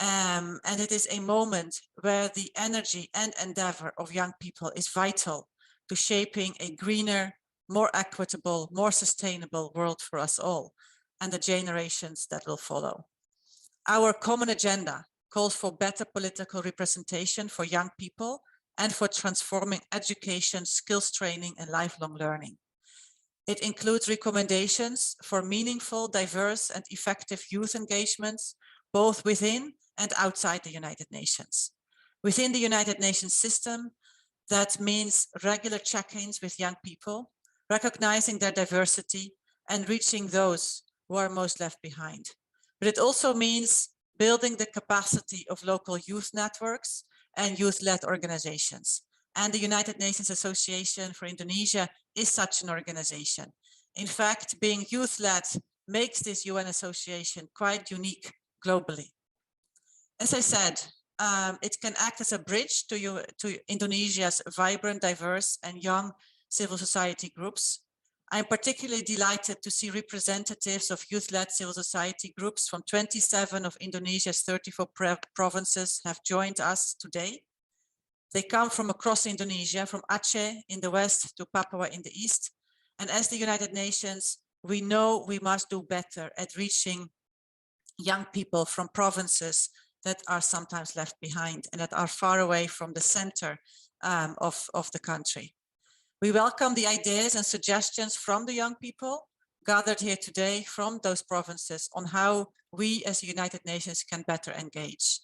And it is a moment where the energy and endeavor of young people is vital to shaping a greener, more equitable, more sustainable world for us all and the generations that will follow. Our common agenda calls for better political representation for young people and for transforming education, skills training, and lifelong learning. It includes recommendations for meaningful, diverse, and effective youth engagements, both within and outside the United Nations. Within the United Nations system, that means regular check-ins with young people, recognizing their diversity and reaching those who are most left behind. But it also means building the capacity of local youth networks and youth-led organizations. And the United Nations Association for Indonesia is such an organization. In fact, being youth-led makes this UN association quite unique globally. As I said, it can act as a bridge to Indonesia's vibrant, diverse, and young civil society groups. I'm particularly delighted to see representatives of youth-led civil society groups from 27 of Indonesia's 34 provinces have joined us today. They come from across Indonesia, from Aceh in the west to Papua in the east. And as the United Nations, we know we must do better at reaching young people from provinces that are sometimes left behind and that are far away from the center of the country. We welcome the ideas and suggestions from the young people gathered here today from those provinces on how we as the United Nations can better engage.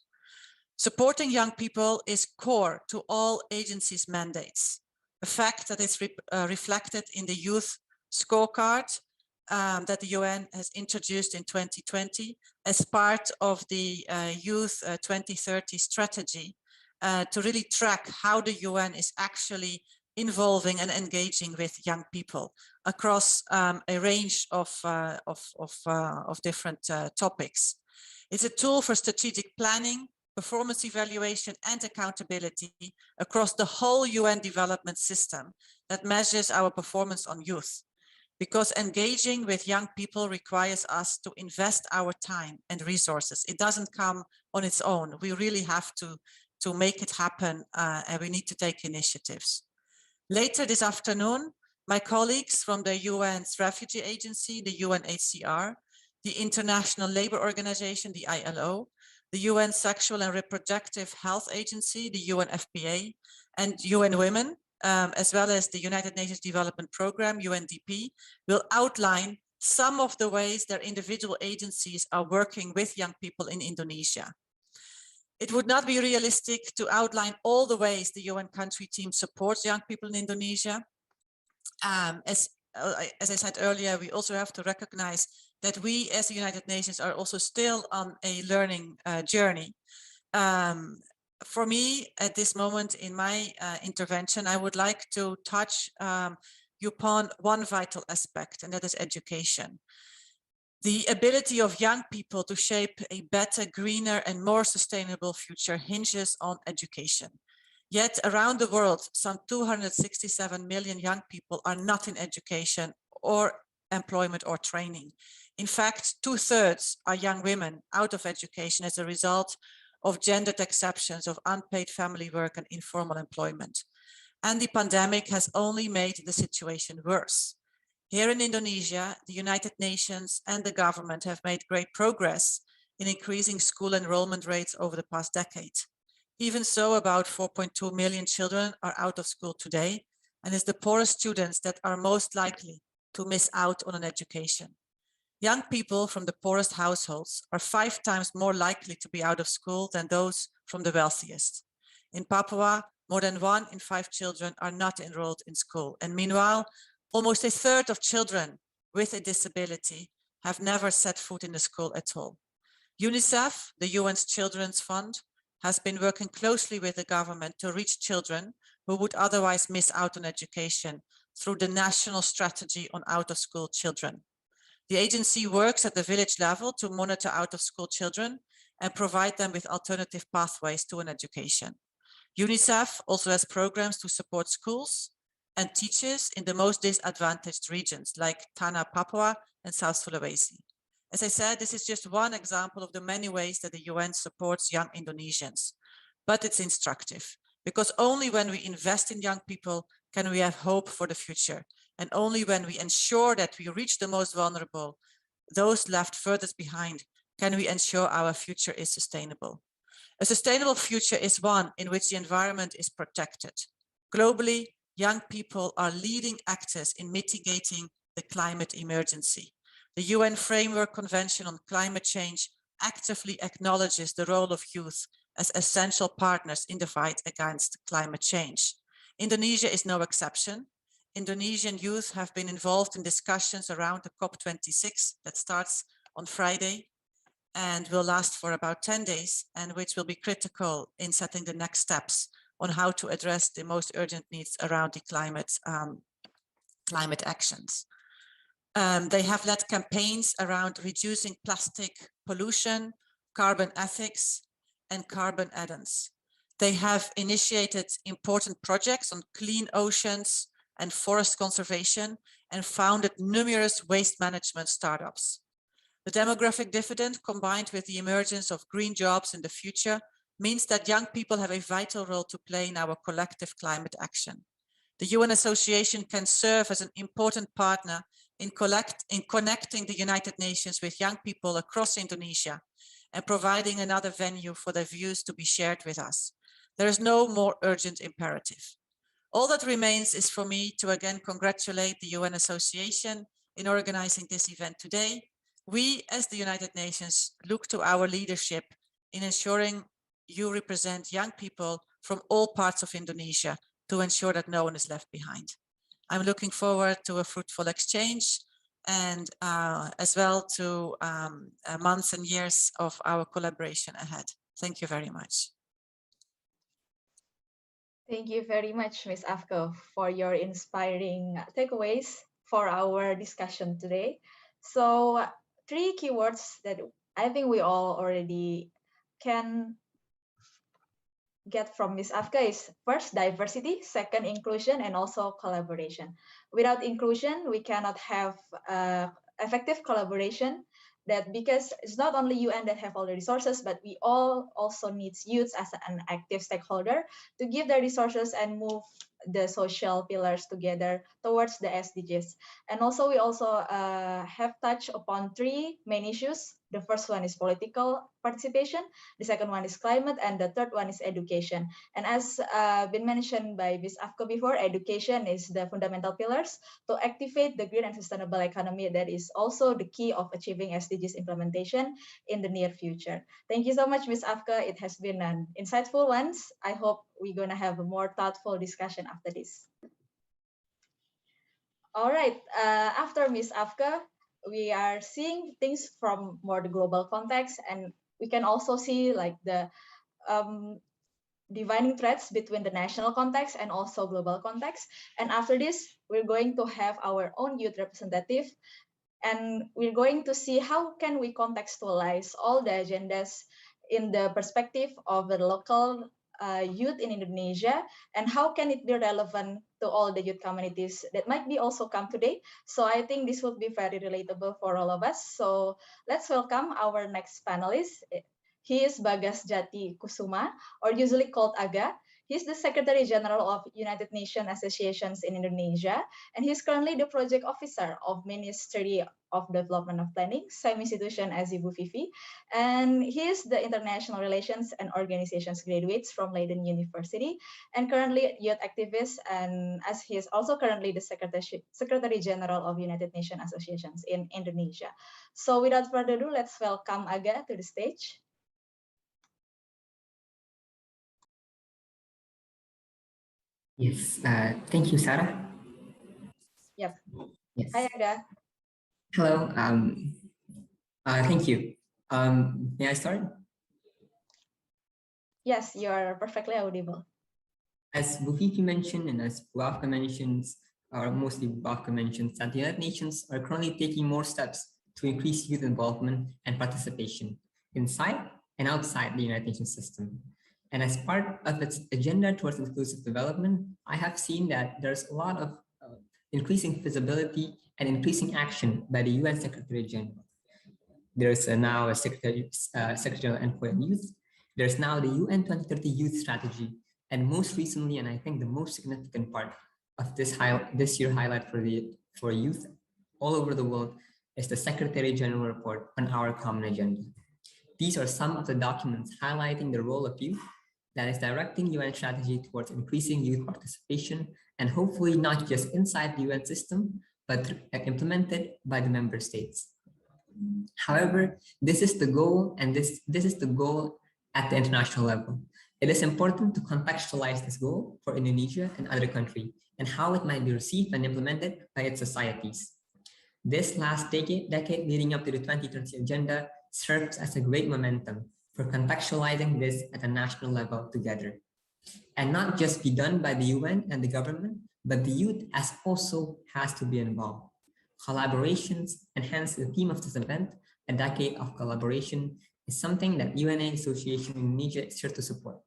Supporting young people is core to all agencies' mandates, a fact that is reflected in the youth scorecard that the UN has introduced in 2020 as part of the Youth 2030 strategy to really track how the UN is actually involving and engaging with young people across a range of different topics. It's a tool for strategic planning, performance evaluation, and accountability across the whole UN development system that measures our performance on youth. Because engaging with young people requires us to invest our time and resources. It doesn't come on its own. We really have to make it happen, and we need to take initiatives. Later this afternoon, my colleagues from the UN's Refugee Agency, the UNHCR, the International Labour Organization, the ILO, the UN Sexual and Reproductive Health Agency, the UNFPA, and UN Women, as well as the United Nations Development Programme, UNDP, will outline some of the ways their individual agencies are working with young people in Indonesia. It would not be realistic to outline all the ways the UN country team supports young people in Indonesia. As I said earlier, we also have to recognize that we as the United Nations are also still on a learning journey. For me, at this moment in my intervention, I would like to touch upon one vital aspect, and that is education. The ability of young people to shape a better, greener, and more sustainable future hinges on education. Yet around the world, some 267 million young people are not in education or employment or training. In fact, 2/3 are young women out of education as a result of gendered exceptions of unpaid family work and informal employment. And the pandemic has only made the situation worse. Here in Indonesia, the United Nations and the government have made great progress in increasing school enrollment rates over the past decade. Even so, about 4.2 million children are out of school today, and it's the poorest students that are most likely to miss out on an education. Young people from the poorest households are 5 times more likely to be out of school than those from the wealthiest. In Papua, more than 1 in 5 children are not enrolled in school. And meanwhile, almost 1/3 of children with a disability have never set foot in the school at all. UNICEF, the UN's Children's Fund, has been working closely with the government to reach children who would otherwise miss out on education through the National Strategy on Out-of-School Children. The agency works at the village level to monitor out-of-school children and provide them with alternative pathways to an education. UNICEF also has programs to support schools and teachers in the most disadvantaged regions like Tanah Papua and South Sulawesi. As I said, this is just one example of the many ways that the UN supports young Indonesians, but it's instructive because only when we invest in young people can we have hope for the future. And only when we ensure that we reach the most vulnerable, those left furthest behind, can we ensure our future is sustainable. A sustainable future is one in which the environment is protected. Globally, young people are leading actors in mitigating the climate emergency. The UN Framework Convention on Climate Change actively acknowledges the role of youth as essential partners in the fight against climate change. Indonesia is no exception. Indonesian youth have been involved in discussions around the COP26 that starts on Friday and will last for about 10 days, and which will be critical in setting the next steps on how to address the most urgent needs around the climate actions. They have led campaigns around reducing plastic pollution, carbon ethics, and carbon add-ons. They have initiated important projects on clean oceans and forest conservation and founded numerous waste management startups. The demographic dividend, combined with the emergence of green jobs in the future, means that young people have a vital role to play in our collective climate action. The UN Association can serve as an important partner in connecting the United Nations with young people across Indonesia and providing another venue for their views to be shared with us. There is no more urgent imperative. All that remains is for me to again congratulate the UN Association in organizing this event today. We, as the United Nations, look to our leadership in ensuring you represent young people from all parts of Indonesia to ensure that no one is left behind. I'm looking forward to a fruitful exchange and as well to months and years of our collaboration ahead. Thank you very much. Thank you very much, Ms. Afko, for your inspiring takeaways for our discussion today. So 3 keywords that I think we all already can get from Ms. Afka is first, diversity, second, inclusion, and also collaboration. Without inclusion, we cannot have effective collaboration, that because it's not only UN that have all the resources, but we all also needs youth as an active stakeholder to give their resources and move the social pillars together towards the SDGs. And also we also have touched upon 3 main issues. The first one is political participation, the second one is climate, and the third one is education. And as been mentioned by Ms. Afko before, education is the fundamental pillars to activate the green and sustainable economy that is also the key of achieving SDGs implementation in the near future. Thank you so much, Ms. Afka. It has been an insightful one. I hope we're going to have a more thoughtful discussion after this. All right, after Ms. Afka, we are seeing things from more the global context, and we can also see like the dividing threads between the national context and also global context. And after this, we're going to have our own youth representative, and we're going to see how can we contextualize all the agendas in the perspective of the local youth in Indonesia, and how can it be relevant to all the youth communities that might be also come today. So I think this would be very relatable for all of us. So let's welcome our next panelist. He is Bagas Jati Kusuma, or usually called Aga. He's the Secretary General of United Nations Associations in Indonesia, and he's currently the Project Officer of Ministry of Development of Planning, same institution as Ibu Vivi. And he is the International Relations and Organizations graduates from Leiden University, and currently youth activist, and as he is also currently the Secretary General of United Nations Associations in Indonesia. So without further ado, let's welcome Aga to the stage. Yes, thank you, Sarah. Yep. Yes. Hi, Aga. Hello. Thank you. May I start? Yes, you're perfectly audible. As Bufiki mentioned, and as Bafka mentions, or mostly Bafka mentions, that the United Nations are currently taking more steps to increase youth involvement and participation inside and outside the United Nations system. And as part of its agenda towards inclusive development, I have seen that there's a lot of increasing visibility and increasing action by the UN Secretary General. There's now a Secretary General Envoy on Youth. There's now the UN 2030 Youth Strategy. And most recently, and I think the most significant part of this year highlight for youth all over the world is the Secretary General Report on Our Common Agenda. These are some of the documents highlighting the role of youth that is directing UN strategy towards increasing youth participation, and hopefully not just inside the UN system, but implemented by the member states. However, this is the goal, and this is the goal at the international level. It is important to contextualize this goal for Indonesia and other countries, and how it might be received and implemented by its societies. This last decade leading up to the 2030 agenda serves as a great momentum for contextualizing this at a national level together. And not just be done by the UN and the government, but the youth also has to be involved. Collaborations, and hence the theme of this event, a decade of collaboration, is something that UNA Association in Indonesia is here to support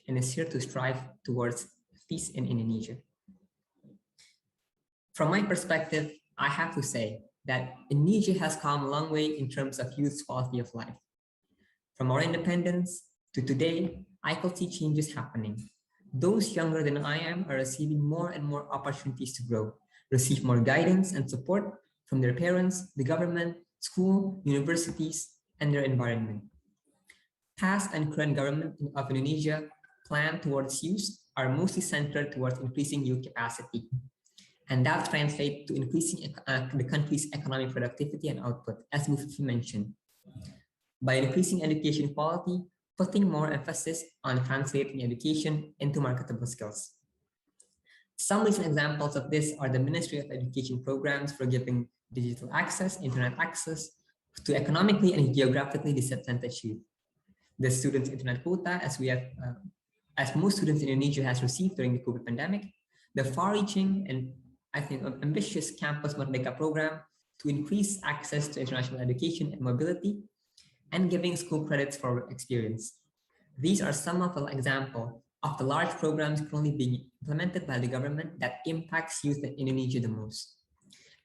and is here to strive towards peace in Indonesia. From my perspective, I have to say that Indonesia has come a long way in terms of youth's quality of life. From our independence to today, I could see changes happening. Those younger than I am are receiving more and more opportunities to grow, receive more guidance and support from their parents, the government, school, universities, and their environment. Past and current government of Indonesia plan towards youth are mostly centered towards increasing youth capacity. And that translates to increasing the country's economic productivity and output, as Mufi mentioned. By increasing education quality, putting more emphasis on translating education into marketable skills. Some recent examples of this are the Ministry of Education programs for giving digital access, internet access to economically and geographically disadvantaged youth. The students' internet quota, as most students in Indonesia has received during the COVID pandemic, the far-reaching and I think ambitious Campus Merdeka program to increase access to international education and mobility, and giving school credits for experience. These are some of the examples of the large programs currently being implemented by the government that impacts youth in Indonesia the most.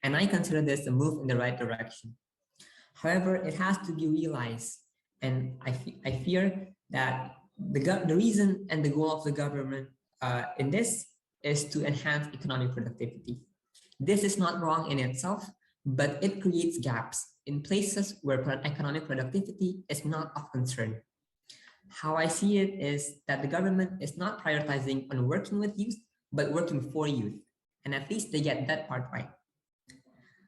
And I consider this a move in the right direction. However, it has to be realized, and I fear that the reason and the goal of the government in this is to enhance economic productivity. This is not wrong in itself, but it creates gaps in places where economic productivity is not of concern. How I see it is that the government is not prioritizing on working with youth, but working for youth. And at least they get that part right.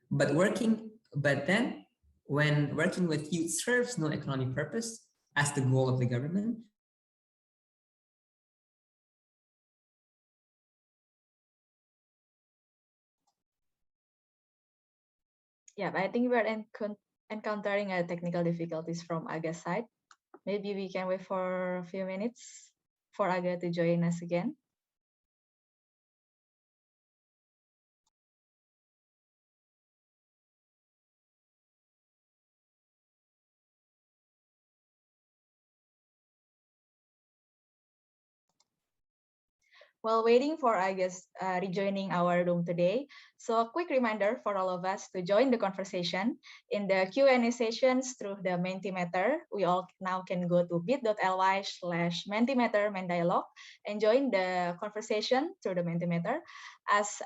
But then when working with youth serves no economic purpose as the goal of the government, Yeah, but I think we're encountering technical difficulties from Aga's side. Maybe we can wait for a few minutes for Aga to join us again. While waiting for Aga's rejoining our room today, so a quick reminder for all of us to join the conversation in the Q&A sessions through the Mentimeter. We all now can go to bit.ly/Mentimeter Mendialog and join the conversation through the Mentimeter, as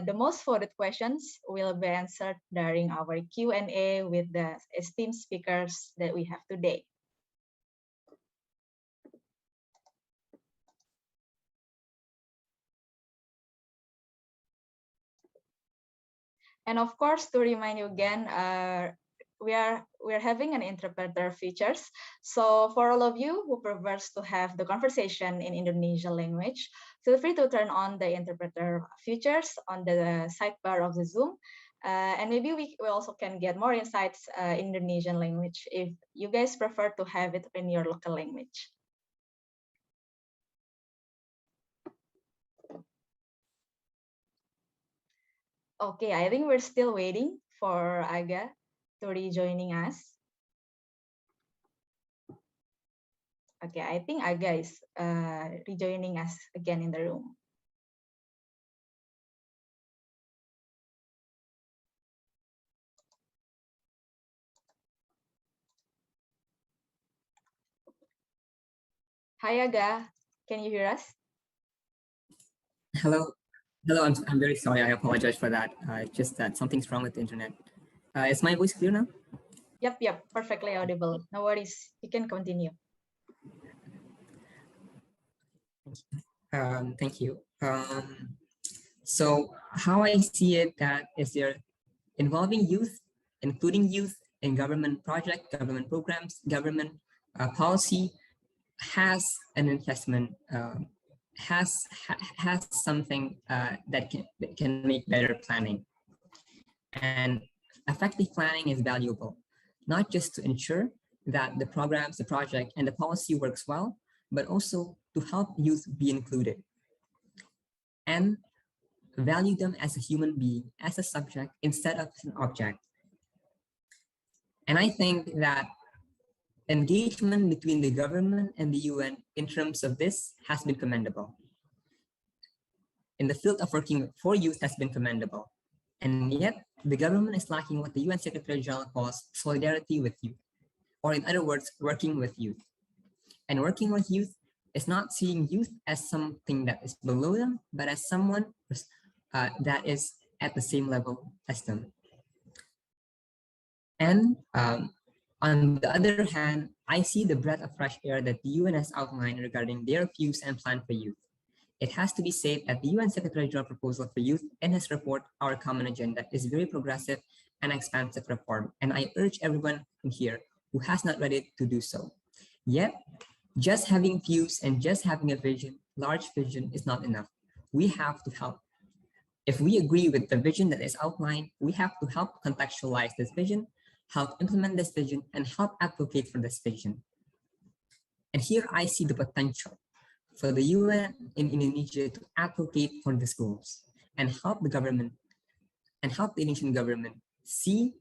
the most voted questions will be answered during our Q&A with the esteemed speakers that we have today. And of course, to remind you again, we're having an interpreter features. So for all of you who prefers to have the conversation in Indonesian language, feel free to turn on the interpreter features on the sidebar of the Zoom. And maybe we also can get more insights in Indonesian language if you guys prefer to have it in your local language. Okay, I think we're still waiting for Aga to rejoining us. Okay, I think Aga is rejoining us again in the room. Hi, Aga. Can you hear us? Hello. Hello, I'm very sorry. I apologize for that. Just that something's wrong with the internet. Is my voice clear now? Yep, perfectly audible. No worries. You can continue. Thank you. So how I see it that is there involving youth, including youth in government project, government programs, government policy has an investment, has something that can make better planning. And effective planning is valuable, not just to ensure that the programs, the project, and the policy works well, but also to help youth be included and value them as a human being, as a subject, instead of an object. And I think that engagement between the government and the UN in terms of this has been commendable. In the field of working for youth has been commendable. And yet, the government is lacking what the UN Secretary General calls solidarity with youth, or in other words, working with youth. And working with youth is not seeing youth as something that is below them, but as someone that is at the same level as them. And on the other hand, I see the breath of fresh air that the UN has outlined regarding their views and plan for youth. It has to be said that the UN Secretary General proposal for youth in his report, Our Common Agenda, is very progressive and expansive reform. And I urge everyone in here who has not read it to do so. Yet, just having views and just having a vision, large vision, is not enough. We have to help. If we agree with the vision that is outlined, we have to help contextualize this vision, help implement this vision, and help advocate for this vision. And here I see the potential for the UN in Indonesia to advocate for these goals and help the government and help the Indonesian government see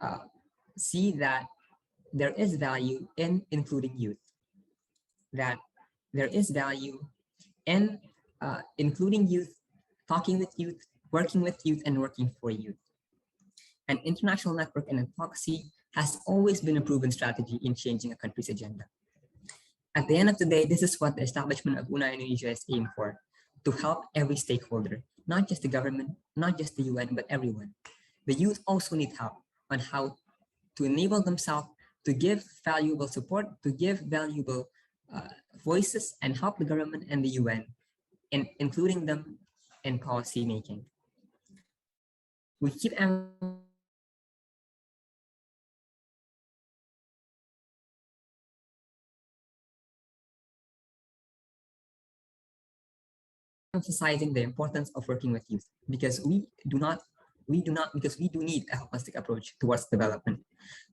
that there is value in including youth, that there is value in including youth, talking with youth, working with youth, and working for youth. An international network and advocacy has always been a proven strategy in changing a country's agenda. At the end of the day, this is what the establishment of UNA Indonesia is aimed for, to help every stakeholder, not just the government, not just the UN, but everyone. The youth also need help on how to enable themselves to give valuable support, to give valuable voices, and help the government and the UN in including them in policy making. We keep emphasizing the importance of working with youth because we do need a holistic approach towards development.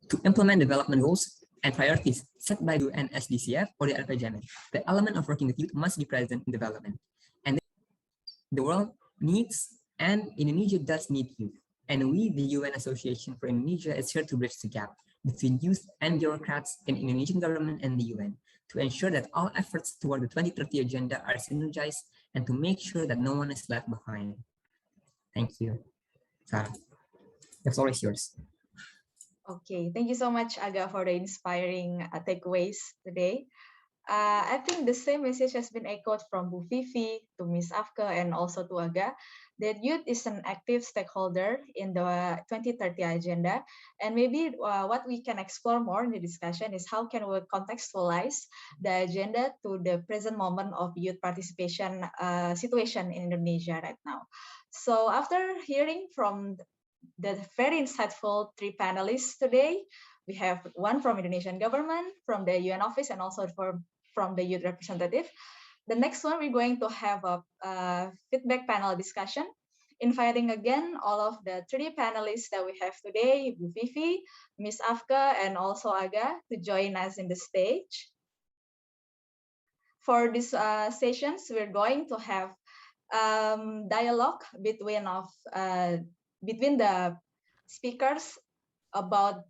To implement development goals and priorities set by the UN SDCF or the LPGMN, the element of working with youth must be present in development. And the world needs, and Indonesia does need youth. And we, the UN Association for Indonesia, is here to bridge the gap between youth and bureaucrats in Indonesian government and the UN to ensure that all efforts toward the 2030 agenda are synergized and to make sure that no one is left behind. Thank you. Sarah, the floor is yours. Okay, thank you so much, Aga, for the inspiring takeaways today. I think the same message has been echoed from Bu Vivi to Ms. Afka and also to Aga, that youth is an active stakeholder in the 2030 agenda. And maybe what we can explore more in the discussion is how can we contextualize the agenda to the present moment of youth participation situation in Indonesia right now. So after hearing from the very insightful three panelists today, we have one from Indonesian government, from the UN office, and also from the youth representative. The next one, we're going to have a feedback panel discussion, inviting again all of the three panelists that we have today, Bu Vivi, Ms. Afka, and also Aga, to join us in the stage. For these sessions, we're going to have dialogue between the speakers about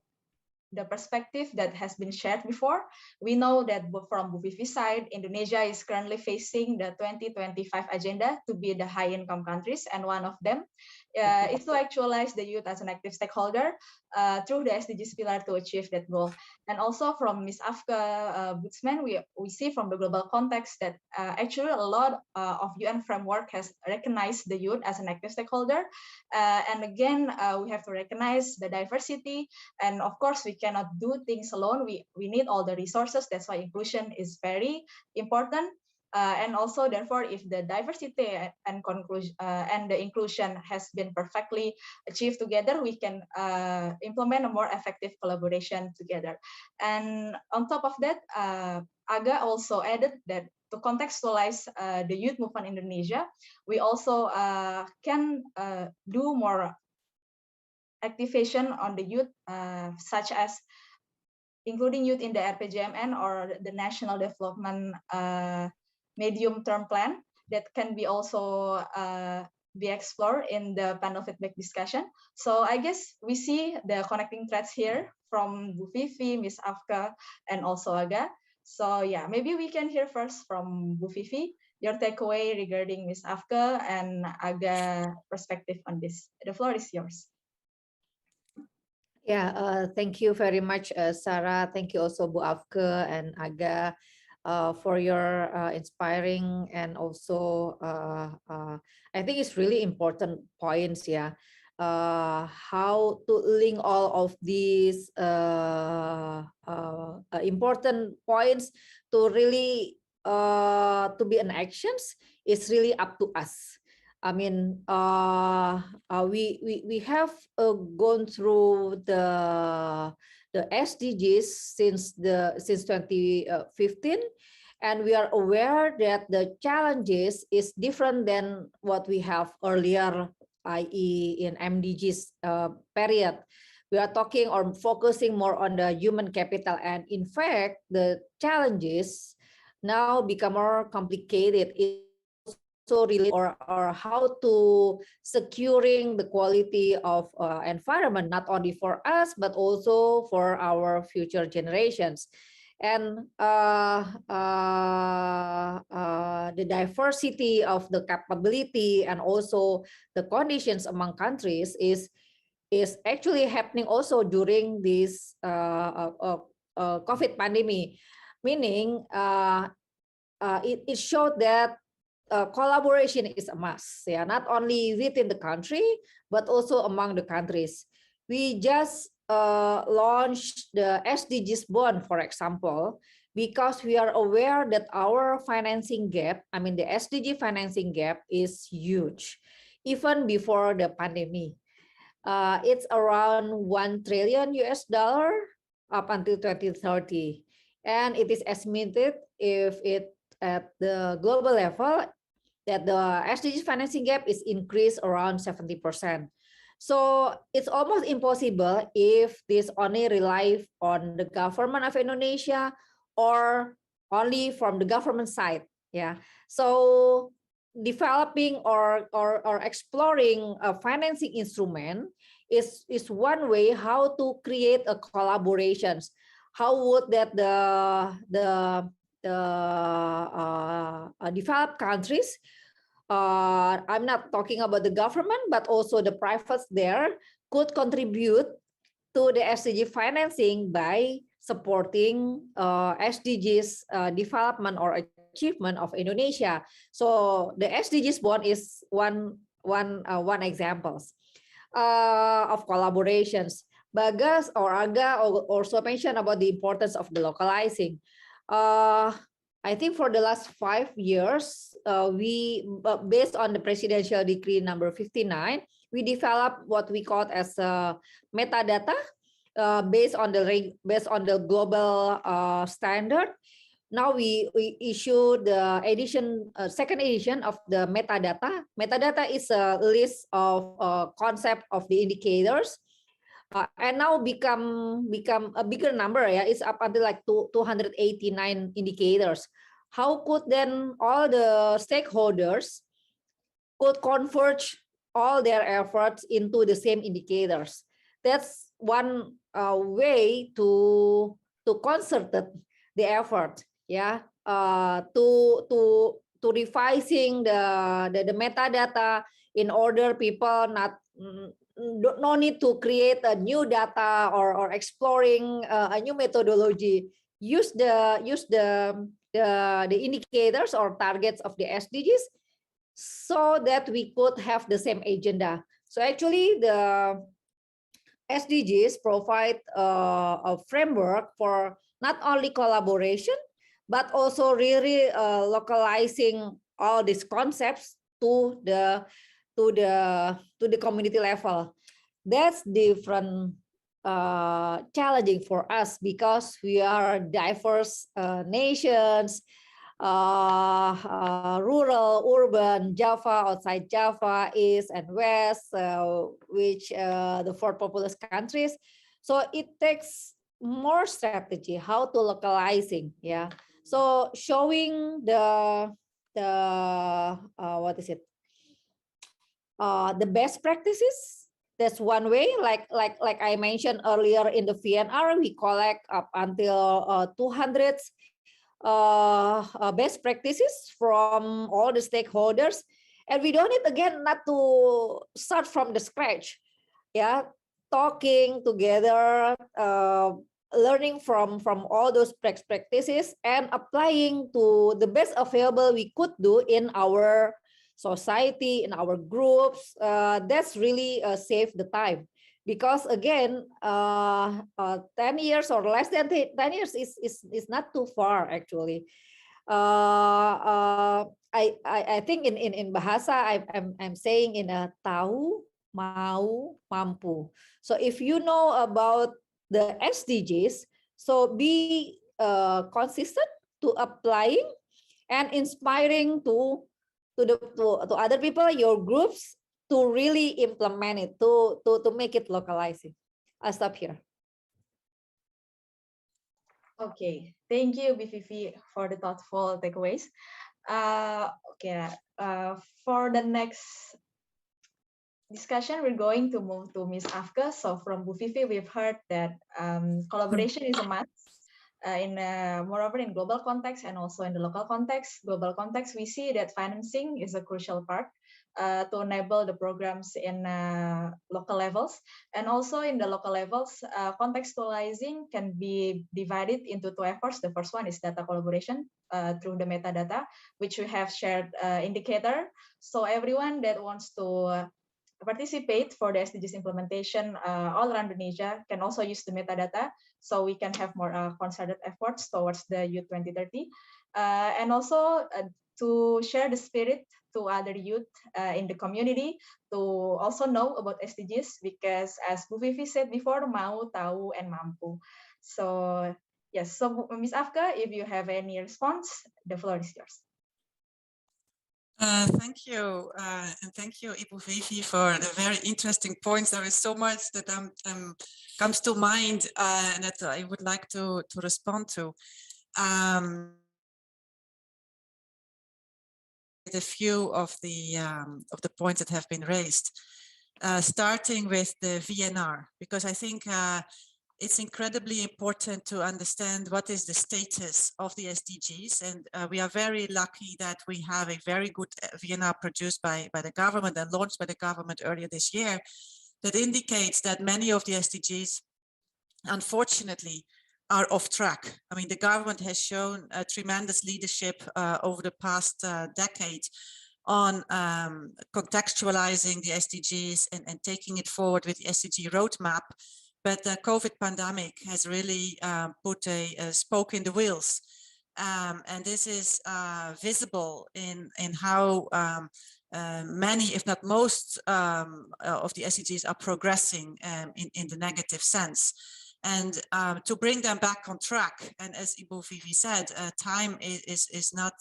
the perspective that has been shared before. We know that from Bu Vivi's side, Indonesia is currently facing the 2025 agenda to be the high income countries, and one of them is to actualize the youth as an active stakeholder through the SDGs pillar to achieve that goal. And also from Ms. Afka Butzman, we see from the global context that actually a lot of UN framework has recognized the youth as an active stakeholder. And again, we have to recognize the diversity. And of course, we cannot do things alone. We need all the resources. That's why inclusion is very important. And also, therefore, if the diversity and the inclusion has been perfectly achieved together, we can implement a more effective collaboration together. And on top of that, Aga also added that to contextualize the youth movement in Indonesia, we also can do more activation on the youth, such as including youth in the RPJMN or the National Development Medium-Term Plan that can be also be explored in the panel feedback discussion. So I guess we see the connecting threads here from Bu Vivi, Ms. Afka, and also Aga. So yeah, maybe we can hear first from Bu Vivi, your takeaway regarding Ms. Afka and Aga perspective on this. The floor is yours. Yeah, thank you very much, Sarah. Thank you also Bu Afke and Aga for your inspiring and also I think it's really important points. Yeah, how to link all of these important points to really to be an actions is really up to us. I mean, we have gone through the SDGs since 2015, and we are aware that the challenges is different than what we have earlier, i.e. in MDGs period. We are talking or focusing more on the human capital, and in fact, the challenges now become more complicated. Really or how to securing the quality of environment, not only for us but also for our future generations. And the diversity of the capability and also the conditions among countries is actually happening also during this COVID pandemic, meaning it showed that collaboration is a must, yeah, not only within the country, but also among the countries. We just launched the SDGs bond, for example, because we are aware that our financing gap, I mean the SDG financing gap is huge, even before the pandemic. It's around $1 trillion up until 2030. And it is estimated if it at the global level, that the SDGs financing gap is increased around 70%. So it's almost impossible if this only relies on the government of Indonesia or only from the government side. Yeah. So developing or exploring a financing instrument is one way how to create a collaborations. How would that the developed countries, I'm not talking about the government, but also the privates there could contribute to the SDG financing by supporting SDGs development or achievement of Indonesia. So the SDGs bond is one example of collaborations. Bagas or Aga also mentioned about the importance of the localizing. I think for the last 5 years, we based on the presidential decree number 59, we developed what we call as metadata based on the global standard. Now we issued the second edition of the metadata. Metadata is a list of concept of the indicators. And now become a bigger number. Yeah, it's up until like 289 indicators. How could then all the stakeholders could converge all their efforts into the same indicators? That's one way to concert the effort, yeah, to revising the metadata in order people no need to create a new data or exploring a new methodology. Use the indicators or targets of the SDGs so that we could have the same agenda. So actually the SDGs provide a framework for not only collaboration, but also really localizing all these concepts to the community level. That's different, challenging for us because we are diverse nations, rural, urban, Java, outside Java, East and West, which the 4 populous countries. So it takes more strategy how to localizing, yeah. So showing the what is it? The best practices. That's one way. Like I mentioned earlier in the VNR, we collect up until 200 best practices from all the stakeholders, and we don't need again not to start from the scratch, yeah, talking together, learning from all those best practices and applying to the best available we could do in our society, in our groups. That's really save the time. Because again, 10 years or less than 10 years is not too far actually. I think in bahasa I'm saying in a tahu, mau, mampu. So if you know about the SDGs, so be consistent to applying and inspiring to other people, your groups, to really implement it, to make it localizing. I'll stop here. Okay, thank you, BVV, for the thoughtful takeaways. For the next discussion, we're going to move to Ms. Afka. So from Bu Vivi, we've heard that collaboration is a must. Moreover, in global context and also in the local context. Global context, we see that financing is a crucial part to enable the programs in local levels. And also in the local levels, contextualizing can be divided into 2 efforts. The first one is data collaboration through the metadata, which we have shared indicator. So everyone that wants to participate for the SDGs implementation all around Indonesia can also use the metadata, so we can have more concerted efforts towards the youth 2030, and also to share the spirit to other youth in the community to also know about SDGs, because as Bu Vivi said before, mau, tahu, and mampu. So yes, so Ms. Afka, if you have any response, the floor is yours. Thank you, and thank you, Ibu Vivi, for the very interesting points. There is so much that comes to mind and that I would like to respond to. A few of the points that have been raised, starting with the VNR, because I think it's incredibly important to understand what is the status of the SDGs. And we are very lucky that we have a very good VNR produced by the government and launched by the government earlier this year that indicates that many of the SDGs, unfortunately, are off track. I mean, the government has shown a tremendous leadership over the past decade on contextualizing the SDGs and taking it forward with the SDG roadmap. But the COVID pandemic has really put a spoke in the wheels. And this is visible in how many, if not most, of the SDGs are progressing in the negative sense. And to bring them back on track, and as Ibu Vivi said, time is not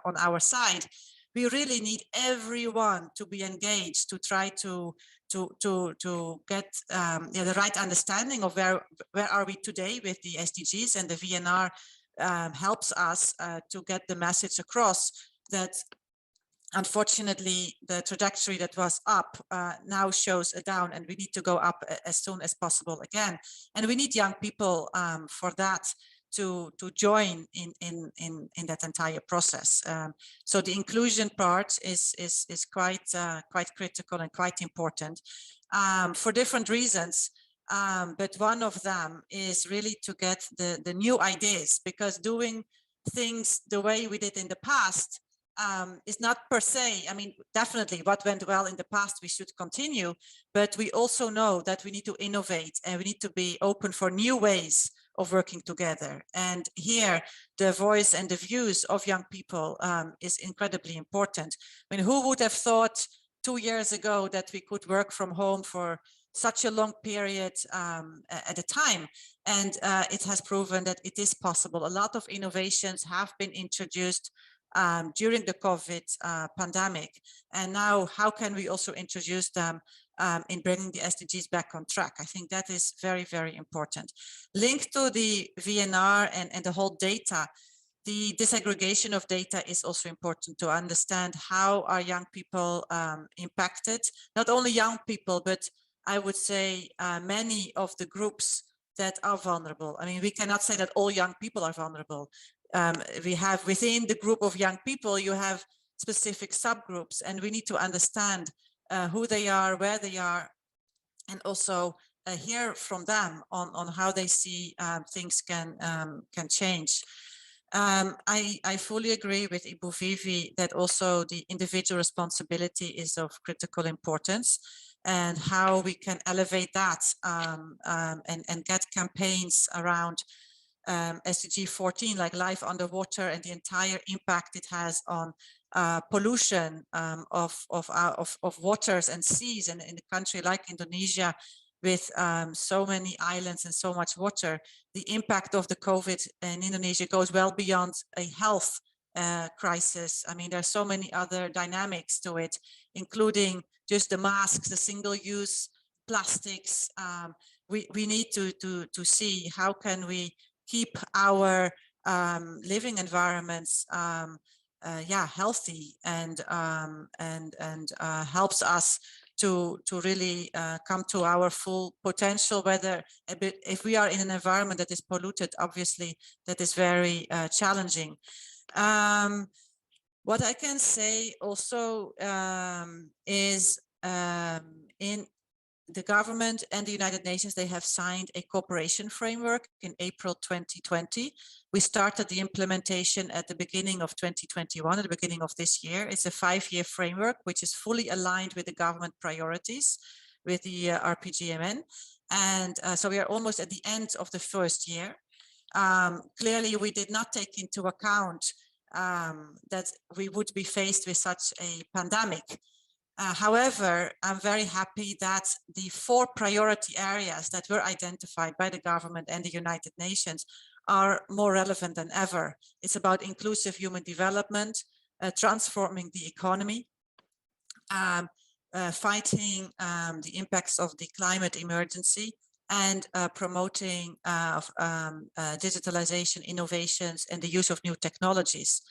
on our side. We really need everyone to be engaged to try to get the right understanding of where are we today with the SDGs, and the VNR helps us to get the message across that unfortunately, the trajectory that was up now shows a down, and we need to go up as soon as possible again. And we need young people for that to join in that entire process. So the inclusion part is quite critical and quite important for different reasons. But one of them is really to get the new ideas, because doing things the way we did in the past is not per se, I mean, definitely what went well in the past, we should continue, but we also know that we need to innovate and we need to be open for new ways of working together. And here, the voice and the views of young people is incredibly important. I mean, who would have thought 2 years ago that we could work from home for such a long period at a time? And it has proven that it is possible. A lot of innovations have been introduced during the COVID pandemic. And now how can we also introduce them in bringing the SDGs back on track? I think that is very, very important. Linked to the VNR and the whole data, the disaggregation of data is also important to understand how are young people impacted. Not only young people, but I would say many of the groups that are vulnerable. I mean, we cannot say that all young people are vulnerable. We have within the group of young people, you have specific subgroups, and we need to understand who they are, where they are, and also hear from them on how they see things can change. I fully agree with Ibu Vivi that also the individual responsibility is of critical importance, and how we can elevate that and get campaigns around SDG 14, like life underwater, and the entire impact it has on pollution of waters and seas. And in a country like Indonesia, with so many islands and so much water, the impact of the COVID in Indonesia goes well beyond a health crisis. I mean, there's so many other dynamics to it, including just the masks, the single-use plastics. We need to see how can we keep our living environments healthy, and helps us to really come to our full potential. Whether if we are in an environment that is polluted, obviously that is very challenging. What I can say also is in the government and the United Nations, they have signed a cooperation framework in April 2020. We started the implementation at the beginning of 2021, at the beginning of this year. It's a 5-year framework, which is fully aligned with the government priorities, with the RPGMN. And so we are almost at the end of the first year. Clearly, we did not take into account that we would be faced with such a pandemic. However, I'm very happy that the 4 priority areas that were identified by the government and the United Nations are more relevant than ever. It's about inclusive human development, transforming the economy, fighting the impacts of the climate emergency, and promoting digitalization, innovations, and the use of new technologies.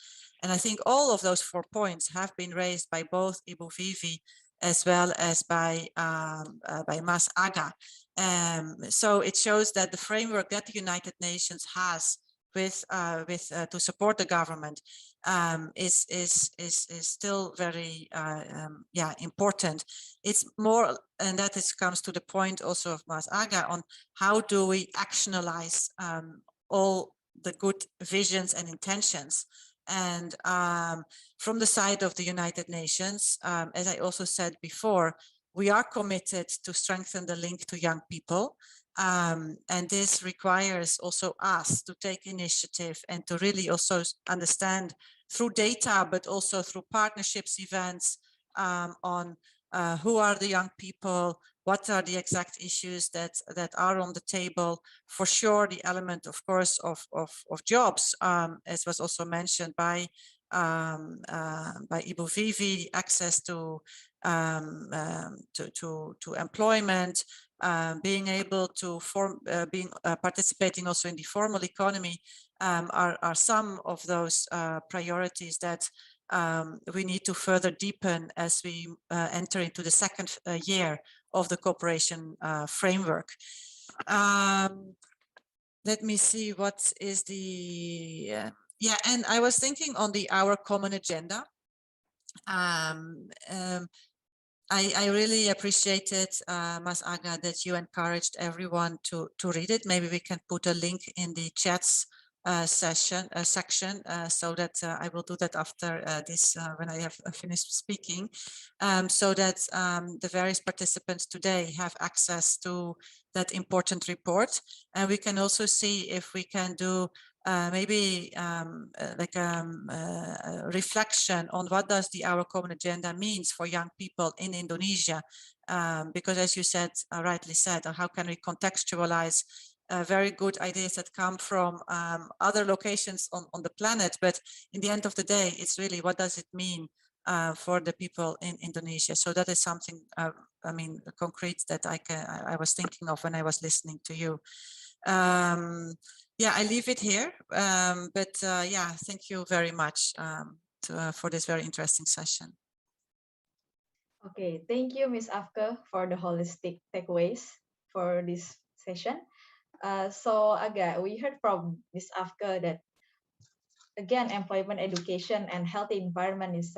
And I think all of those 4 points have been raised by both Ibu Vivi as well as by Mas Aga. So it shows that the framework that the United Nations has to support the government is still very important. It's more, and that comes to the point also of Mas Aga on how do we actionalize all the good visions and intentions. And from the side of the United Nations, as I also said before, we are committed to strengthen the link to young people. And this requires also us to take initiative and to really also understand through data, but also through partnerships, events on who are the young people, what are the exact issues that are on the table. For sure, the element, of course, of jobs, as was also mentioned by Ibu Vivi, access to employment, being able to participating also in the formal economy are some of those priorities that we need to further deepen as we enter into the second year of the cooperation framework. Let me see what is the, yeah, and I was thinking on the Our Common Agenda. I really appreciated, Mas Aga, that you encouraged everyone to read it. Maybe we can put a link in the chats section, so that I will do that after this, when I have finished speaking, so that the various participants today have access to that important report. And we can also see if we can do maybe like a reflection on what does the Our Common Agenda means for young people in Indonesia, because as you said, rightly said, how can we contextualize very good ideas that come from other locations on the planet, but in the end of the day, it's really what does it mean for the people in Indonesia. So that is something, I mean, concrete that I was thinking of when I was listening to you. Yeah, I leave it here, but yeah, thank you very much for this very interesting session. Okay, thank you, Ms. Afke, for the holistic takeaways for this session. So Aga, we heard from Ms. Afke that again, employment, education, and healthy environment is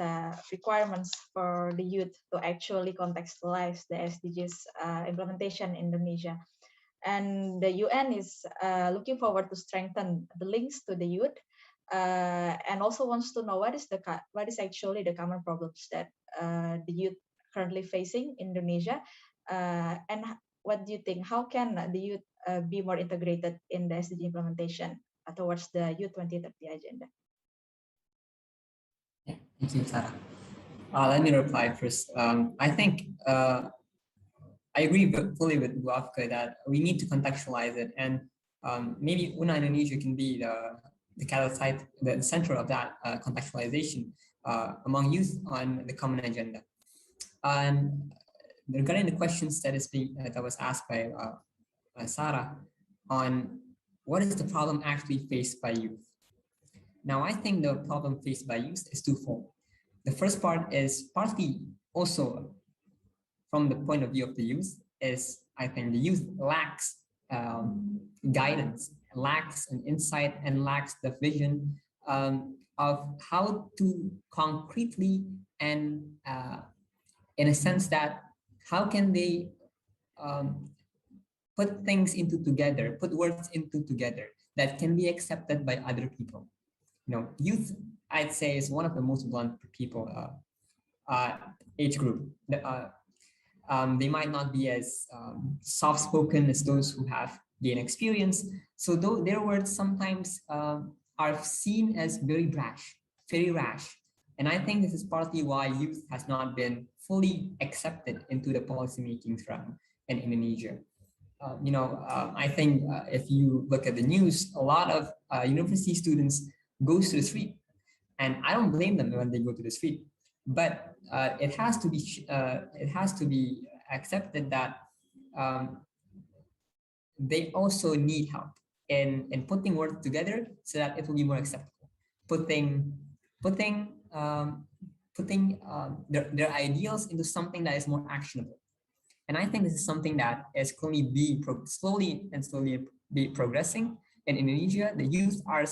requirements for the youth to actually contextualize the SDGs implementation in Indonesia. And the UN is looking forward to strengthen the links to the youth, and also wants to know what is actually the common problems that the youth currently facing in Indonesia, and what do you think? How can the youth be more integrated in the SDG implementation towards the Youth 2030 agenda? Yeah, thank you, Sarah. Let me reply first. I think I agree fully with Afka that we need to contextualize it, and maybe UNA Indonesia can be the catalyst, the center of that contextualization among youth on the common agenda. And regarding the questions that was asked by Sarah on what is the problem actually faced by youth. Now, I think the problem faced by youth is twofold. The first part is partly also from the point of view of the youth, is I think the youth lacks guidance, lacks an insight, and lacks the vision of how to concretely and in a sense that how can they put things into together, put words into together that can be accepted by other people. You know, youth, I'd say, is one of the most blunt people age group. They might not be as soft-spoken as those who have gained experience. So though their words sometimes are seen as very brash, very rash. And I think this is partly why youth has not been fully accepted into the policymaking realm in Indonesia. I think if you look at the news, a lot of university students goes to the street, and I don't blame them when they go to the street. But it has to be accepted that they also need help in putting words together so that it will be more acceptable. Putting their ideals into something that is more actionable. And I think this is something that is currently slowly be progressing in Indonesia. The youth are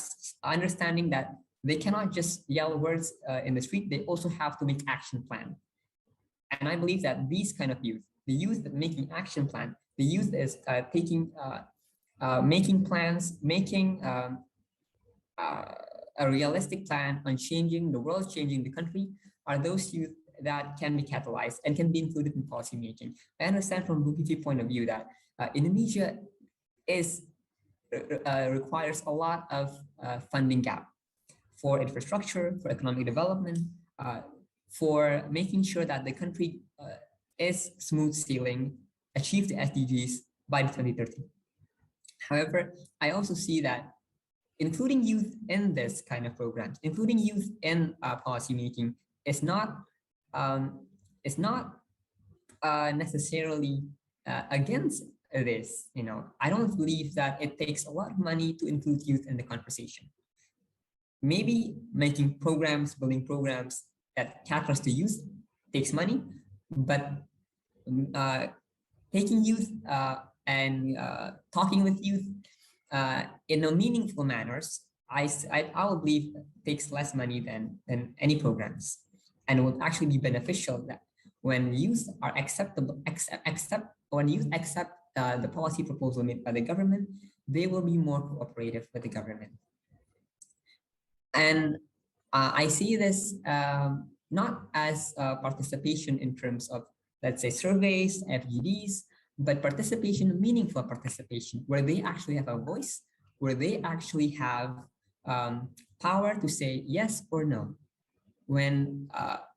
understanding that they cannot just yell words in the street. They also have to make action plan. And I believe that these kind of youth, the youth that making action plan, the youth is making plans, making a realistic plan on changing the world, changing the country, are those youth that can be catalyzed and can be included in policy making. I understand from BPP point of view that Indonesia requires a lot of funding gap for infrastructure, for economic development, for making sure that the country is smooth sailing, achieve the SDGs by 2030. However, I also see that including youth in this kind of programs, including youth in policy making, is not necessarily against this. I don't believe that it takes a lot of money to include youth in the conversation. maybe making programs, building programs that caters to youth takes money, but taking youth and talking with youth in a meaningful manners, I will believe takes less money than any programs, and would actually be beneficial that when youth are when youth accept the policy proposal made by the government, they will be more cooperative with the government. And I see this not as participation in terms of, let's say, surveys, FGDs, but participation, meaningful participation, where they actually have a voice, where they actually have power to say yes or no, when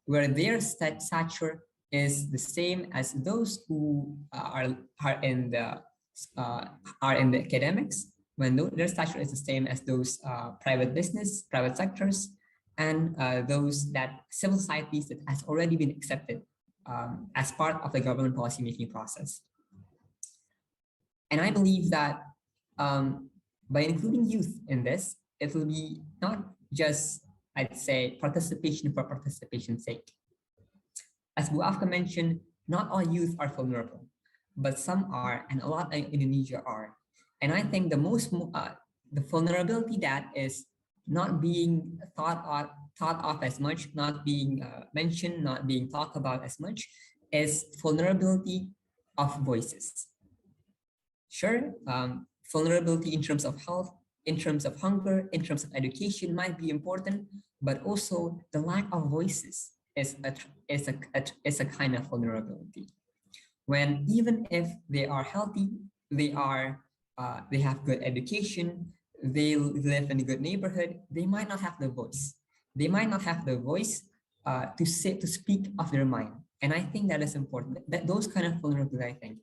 where their stature is the same as those who are in the academics, when their stature is the same as those private business, private sectors, and those that civil societies that has already been accepted as part of the government policy making process. And I believe that by including youth in this, it will be not just, I'd say, participation for participation's sake. As Bu Afka mentioned, not all youth are vulnerable, but some are, and a lot in Indonesia are. And I think the vulnerability that is not being thought of as much, not being mentioned, not being talked about as much, is vulnerability of voices. Sure, vulnerability in terms of health, in terms of hunger, in terms of education might be important, but also the lack of voices is a kind of vulnerability. When even if they are healthy, they have good education, they live in a good neighborhood, they might not have the voice. They might not have the voice to speak of their mind. And I think that is important. That those kind of vulnerability, I think,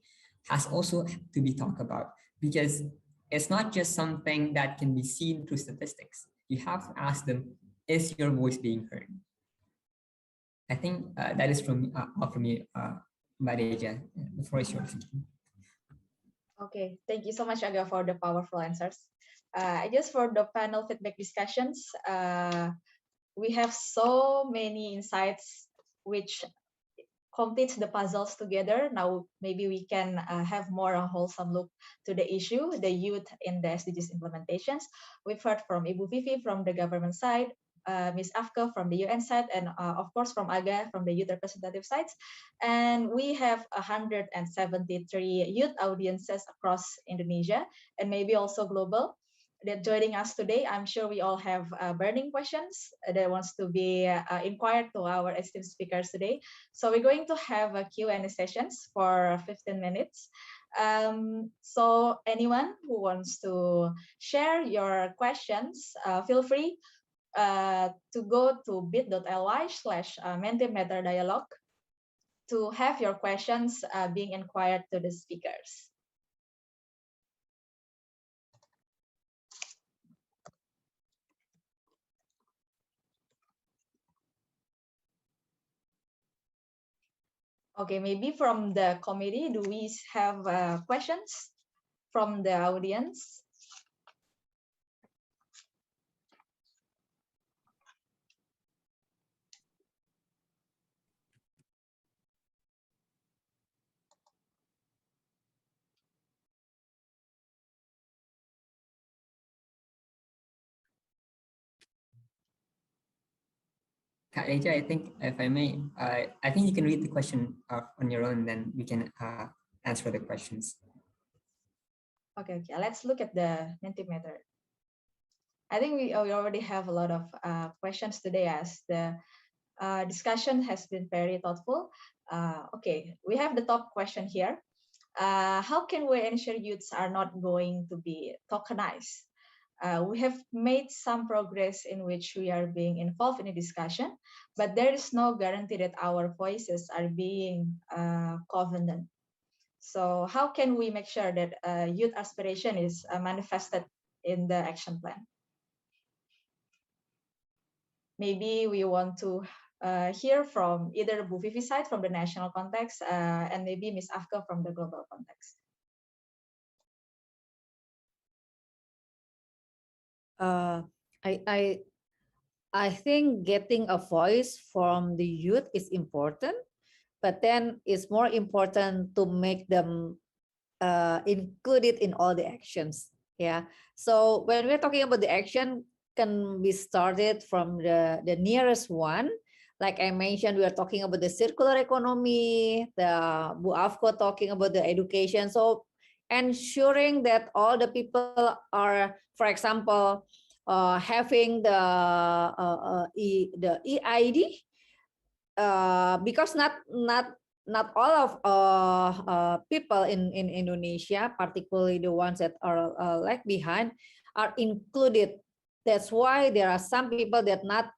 has also to be talked about, because it's not just something that can be seen through statistics. You have to ask them, is your voice being heard? I think that is from me, Mareja. The floor is yours. Okay, thank you so much, Aga, for the powerful answers. Just for the panel feedback discussions, we have so many insights which completes the puzzles together. Now, maybe we can have more a wholesome look to the issue, the youth in the SDGs implementations. We've heard from Ibu Vivi from the government side, Ms. Afka from the UN side, and of course from Aga from the youth representative sides. And we have 173 youth audiences across Indonesia and maybe also global that joining us today. I'm sure we all have burning questions that wants to be inquired to our esteemed speakers today. So we're going to have a Q&A sessions for 15 minutes. So anyone who wants to share your questions, feel free to go to bit.ly/Mentimeter dialogue to have your questions being inquired to the speakers. Okay, maybe from the committee, do we have questions from the audience? Kak Reja, I think, if I may, I think you can read the question on your own, then we can answer the questions. Okay, let's look at the Mentimeter. I think we already have a lot of questions today as the discussion has been very thoughtful. Okay, we have the top question here. How can we ensure youths are not going to be tokenized? We have made some progress in which we are being involved in a discussion, but there is no guarantee that our voices are being covenant. So how can we make sure that youth aspiration is manifested in the action plan? Maybe we want to hear from either Bu Vivi side from the national context and maybe Ms. Afka from the global context. I I think getting a voice from the youth is important, but then it's more important to make them included in all the actions. Yeah. So when we're talking about the action, can be started from the nearest one. Like I mentioned, we are talking about the circular economy, the Bu Afko talking about the education. So ensuring that all the people are, for example, having the EID, because not all of people in Indonesia, particularly the ones that are left behind, are included. That's why there are some people that not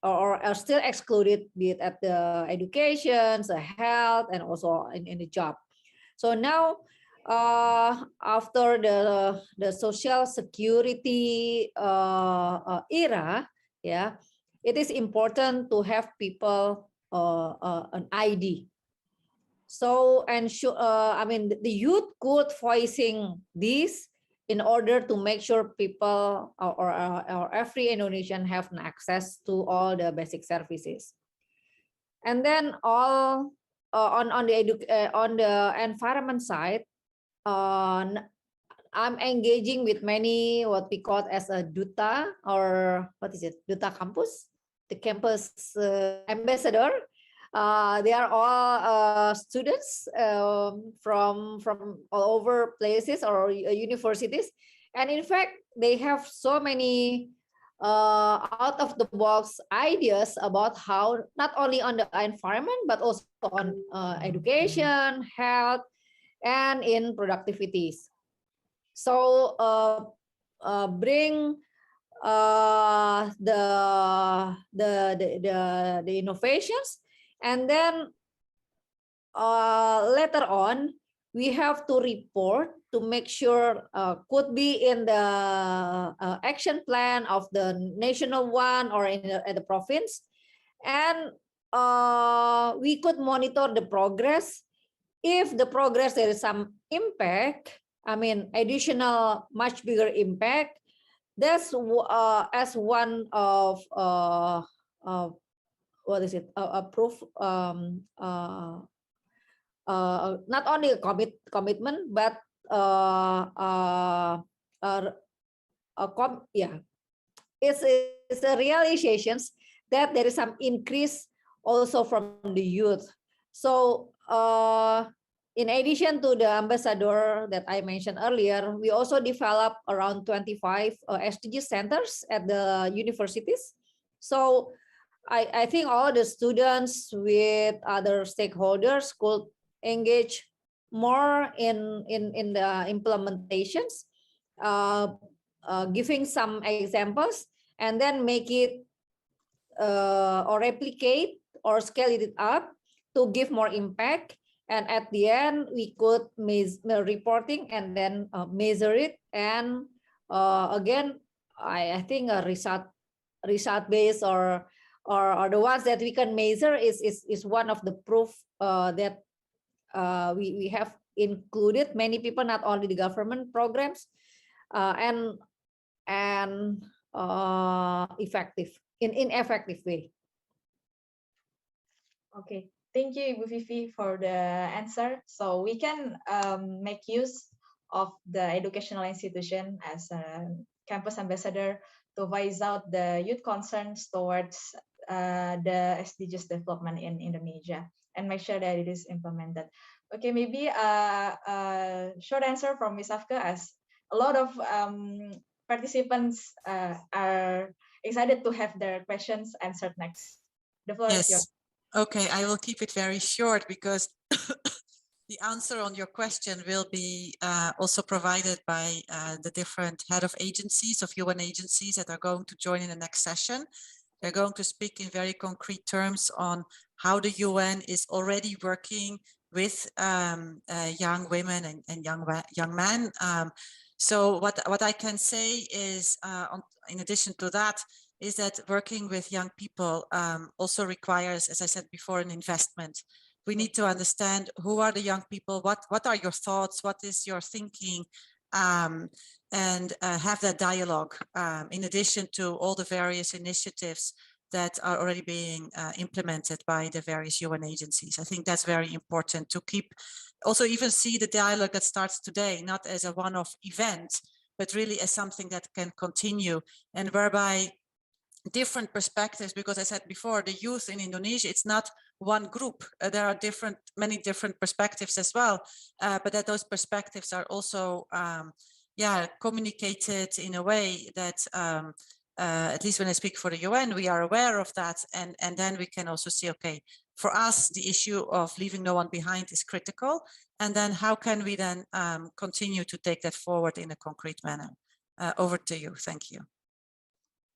or are still excluded, be it at the education, the health, and also in the job. So now, after the social security era, yeah, it is important to have people an ID. So I mean, the youth could voicing this in order to make sure people or every Indonesian have an access to all the basic services. And then all on the environment side, I'm engaging with many what we call as a duta, or what is it, duta campus, the campus ambassador. They are all students from all over places or universities, and in fact they have so many out of the box ideas about how not only on the environment but also on education, health, and in productivities. So bring the innovations, and then later on we have to report to make sure could be in the action plan of the national one or in at the province, and we could monitor the progress. If the progress there is some impact, I mean additional much bigger impact, that's as one of what is it, a proof, not only a commitment but it's a realizations that there is some increase also from the youth. So in addition to the ambassador that I mentioned earlier, we also develop around 25 SDG centers at the universities. So I think all the students with other stakeholders could engage more in the implementations, giving some examples, and then make it or replicate or scale it up to give more impact. And at the end, we could reporting and then measure it. And again, I think a result based or the ones that we can measure is one of the proof that we have included many people, not only the government programs, and effective in effective way. Okay, thank you, Ibu Vivi, for the answer. So we can make use of the educational institution as a campus ambassador to voice out the youth concerns towards the SDGs development in Indonesia and make sure that it is implemented. Okay, maybe a short answer from Ms. Afke, as a lot of participants are excited to have their questions answered next. The floor is yours. Okay, I will keep it very short because the answer on your question will be also provided by the different head of agencies, of UN agencies that are going to join in the next session. They're going to speak in very concrete terms on how the UN is already working with young women and young men. So what I can say is, in addition to that, is that working with young people also requires, as I said before, an investment. We need to understand who are the young people, what are your thoughts, what is your thinking, and have that dialogue in addition to all the various initiatives that are already being implemented by the various UN agencies. I think that's very important to keep, also even see the dialogue that starts today, not as a one-off event, but really as something that can continue and whereby different perspectives, because I said before, the youth in Indonesia, it's not one group. There are many different perspectives as well, but that those perspectives are also communicated in a way that at least when I speak for the UN, we are aware of that. And then we can also see, okay, for us, the issue of leaving no one behind is critical. And then how can we then continue to take that forward in a concrete manner? Over to you. Thank you.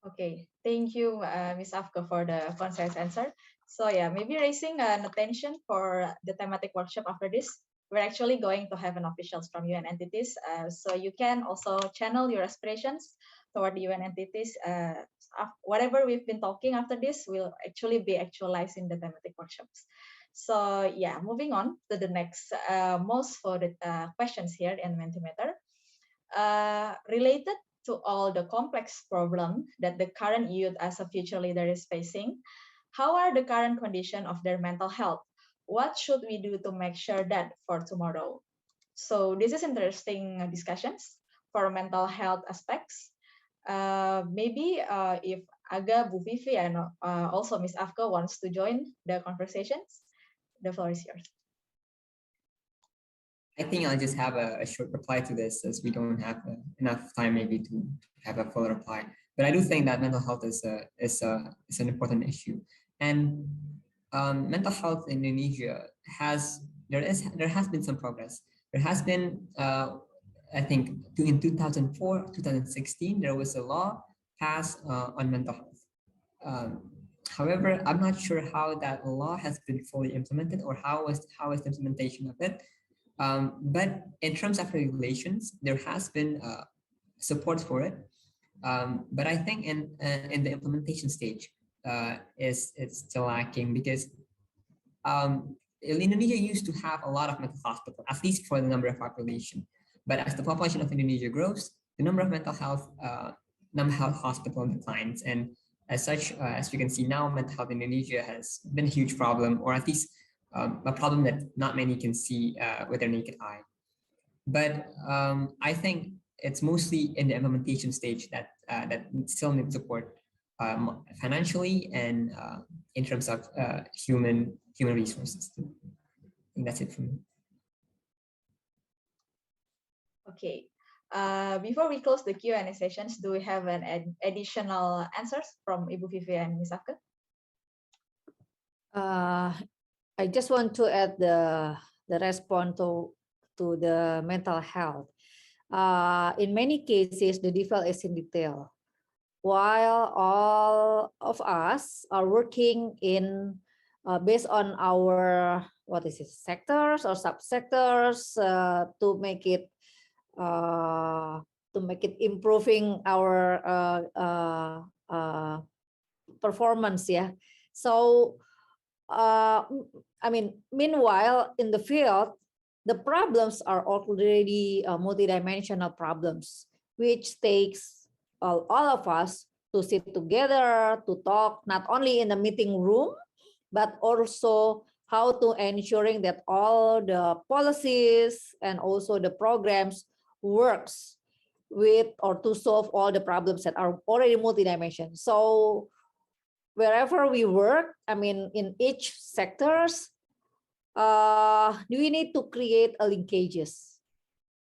Okay, thank you, Ms. Afka, for the concise answer. So yeah, maybe raising an attention for the thematic workshop after this. We're actually going to have an officials from UN entities. So you can also channel your aspirations toward the UN entities. Whatever we've been talking after this will actually be actualized in the thematic workshops. So yeah, moving on to the next most for the questions here in Mentimeter. Related to all the complex problems that the current youth as a future leader is facing, how are the current condition of their mental health? What should we do to make sure that for tomorrow? So this is interesting discussions for mental health aspects. Maybe if Aga, Bu Vivi, and also Ms. Afka wants to join the conversations, the floor is yours. I think I'll just have a short reply to this, as we don't have enough time maybe to have a full reply. But I do think that mental health is an important issue, and mental health in Indonesia there has been some progress. There has been I think in 2004, 2016 there was a law passed on mental health. However, I'm not sure how that law has been fully implemented, or how is the implementation of it. But in terms of regulations, there has been support for it. But I think in the implementation stage, it's still lacking, because Indonesia used to have a lot of mental hospitals, at least for the number of population. But as the population of Indonesia grows, the number of mental health hospital declines, and as such, as you can see now, mental health in Indonesia has been a huge problem, or at least a problem that not many can see with their naked eye. But I think it's mostly in the implementation stage that still needs support, financially and in terms of human resources. I think that's it for me. Okay. Before we close the Q&A sessions, do we have an additional answers from Ibu Vivi and Ms. Afka? I just want to add the response to the mental health. In many cases, the devil is in detail. While all of us are working in based on our sectors or subsectors to make it improving our performance. Yeah. So I mean, meanwhile, in the field, the problems are already multidimensional problems, which takes all of us to sit together, to talk, not only in the meeting room, but also how to ensuring that all the policies and also the programs works with or to solve all the problems that are already multidimensional. So wherever we work, I mean, in each sectors, we need to create a linkages.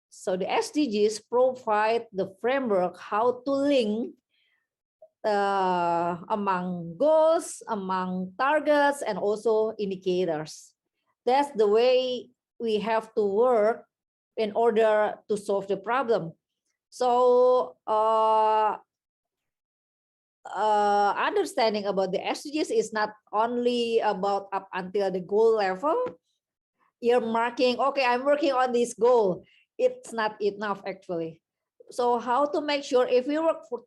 So the SDGs provide the framework how to link among goals, among targets, and also indicators. That's the way we have to work in order to solve the problem. So understanding about the SDGs is not only about up until the goal level. You're marking, okay, I'm working on this goal. It's not enough actually. So how to make sure if we work for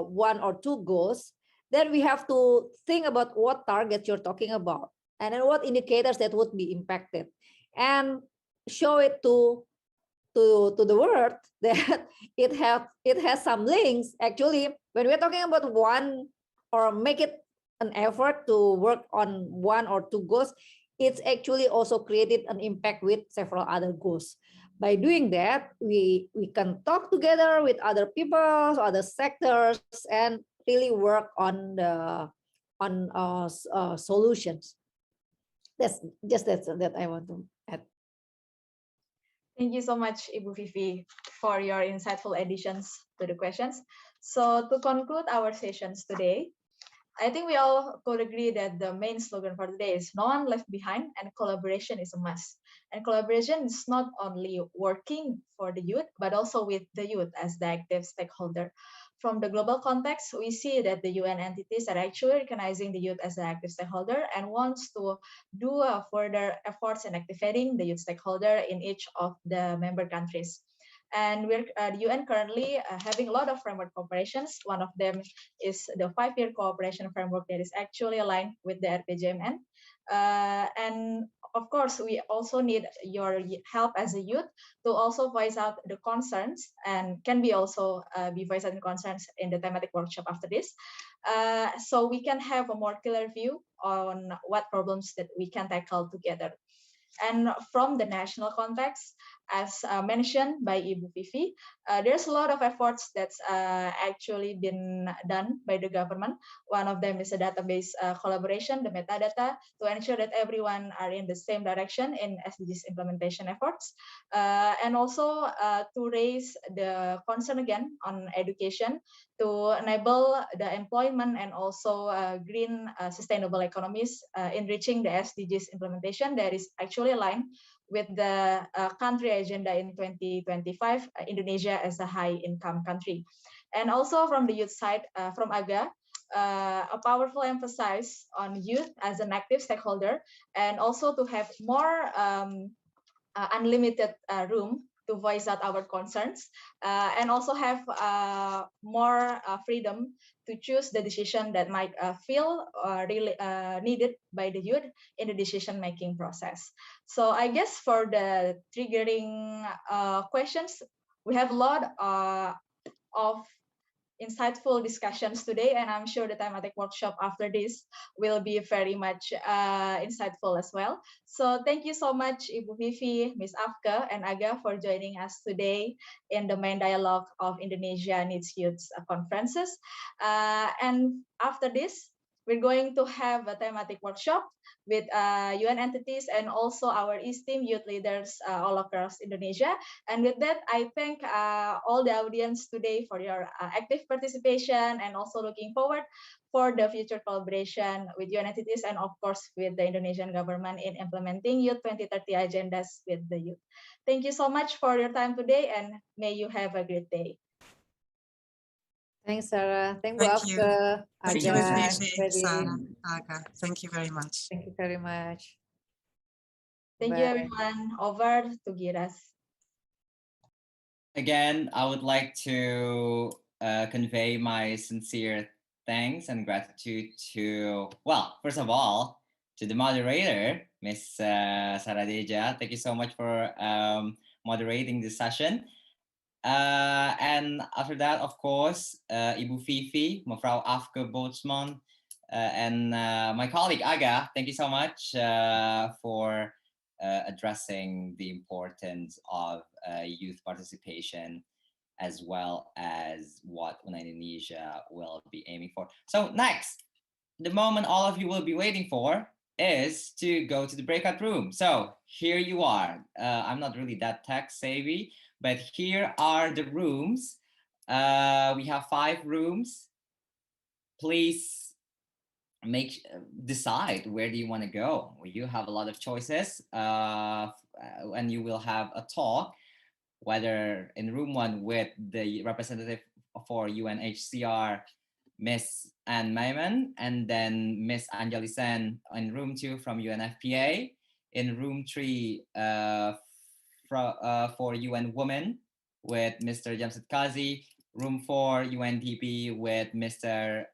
one or two goals, then we have to think about what targets you're talking about, and then what indicators that would be impacted, and show it to to the world that it has some links. Actually, when we're talking about one or make it an effort to work on one or two goals, it's actually also created an impact with several other goals. By doing that, we can talk together with other people, other sectors, and really work on the solutions. That's just that I want to add. Thank you so much, Ibu Vivi, for your insightful additions to the questions. So to conclude our sessions today, I think we all could agree that the main slogan for today is no one left behind and collaboration is a must. And collaboration is not only working for the youth, but also with the youth as the active stakeholder. From the global context, we see that the UN entities are actually recognizing the youth as an active stakeholder and wants to do further efforts in activating the youth stakeholder in each of the member countries. And we're the UN currently having a lot of framework cooperations. One of them is the 5-year cooperation framework that is actually aligned with the RPJMN. And of course, we also need your help as a youth to also voice out the concerns, and can be also be voiced out the concerns in the thematic workshop after this. So we can have a more clear view on what problems that we can tackle together. And from the national context, as mentioned by Ibu Vivi, there's a lot of efforts that's actually been done by the government. One of them is a database collaboration, the metadata, to ensure that everyone are in the same direction in SDGs implementation efforts. And also to raise the concern again on education to enable the employment and also green sustainable economies in reaching the SDGs implementation that is actually aligned with the country agenda in 2025, Indonesia as a high income country. And also from the youth side, from AGA, a powerful emphasis on youth as an active stakeholder, and also to have more unlimited room to voice out our concerns, and also have more freedom to choose the decision that might feel really needed by the youth in the decision-making process. So I guess for the triggering questions, we have a lot of insightful discussions today, and I'm sure the thematic workshop after this will be very much insightful as well. So thank you so much, Ibu Vivi, Ms. Afke, and Aga for joining us today in the main dialogue of Indonesia Needs Youth conferences. And after this, we're going to have a thematic workshop with UN entities and also our esteemed youth leaders all across Indonesia. And with that, I thank all the audience today for your active participation, and also looking forward for the future collaboration with UN entities and of course with the Indonesian government in implementing Youth 2030 agendas with the youth. Thank you so much for your time today, and may you have a great day. Thanks, Sarah. Thank you. Aga. Thank you, Aga. Vivi, Sarah, Aga. Thank you very much. Thank you very much. Thank you, everyone. Over to Giras. Again, I would like to convey my sincere thanks and gratitude to, well, first of all, to the moderator, Ms. Sarah Deja. Thank you so much for moderating this session. And after that, of course, Ibu Vivi, Mevrouw Afke Bootsman, and my colleague Aga, thank you so much for addressing the importance of youth participation, as well as what UNA Indonesia will be aiming for. So next, the moment all of you will be waiting for is to go to the breakout room. So here you are. I'm not really that tech savvy, but here are the rooms. We have 5 rooms. Please decide where do you want to go. You have a lot of choices, and you will have a talk, whether in room 1 with the representative for UNHCR, Miss Anne Maiman, and then Miss Anjali Sen in room 2 from UNFPA, in room 3 for UN Women with Mr. Jamsed Kazi, room 4 UNDP with Mr.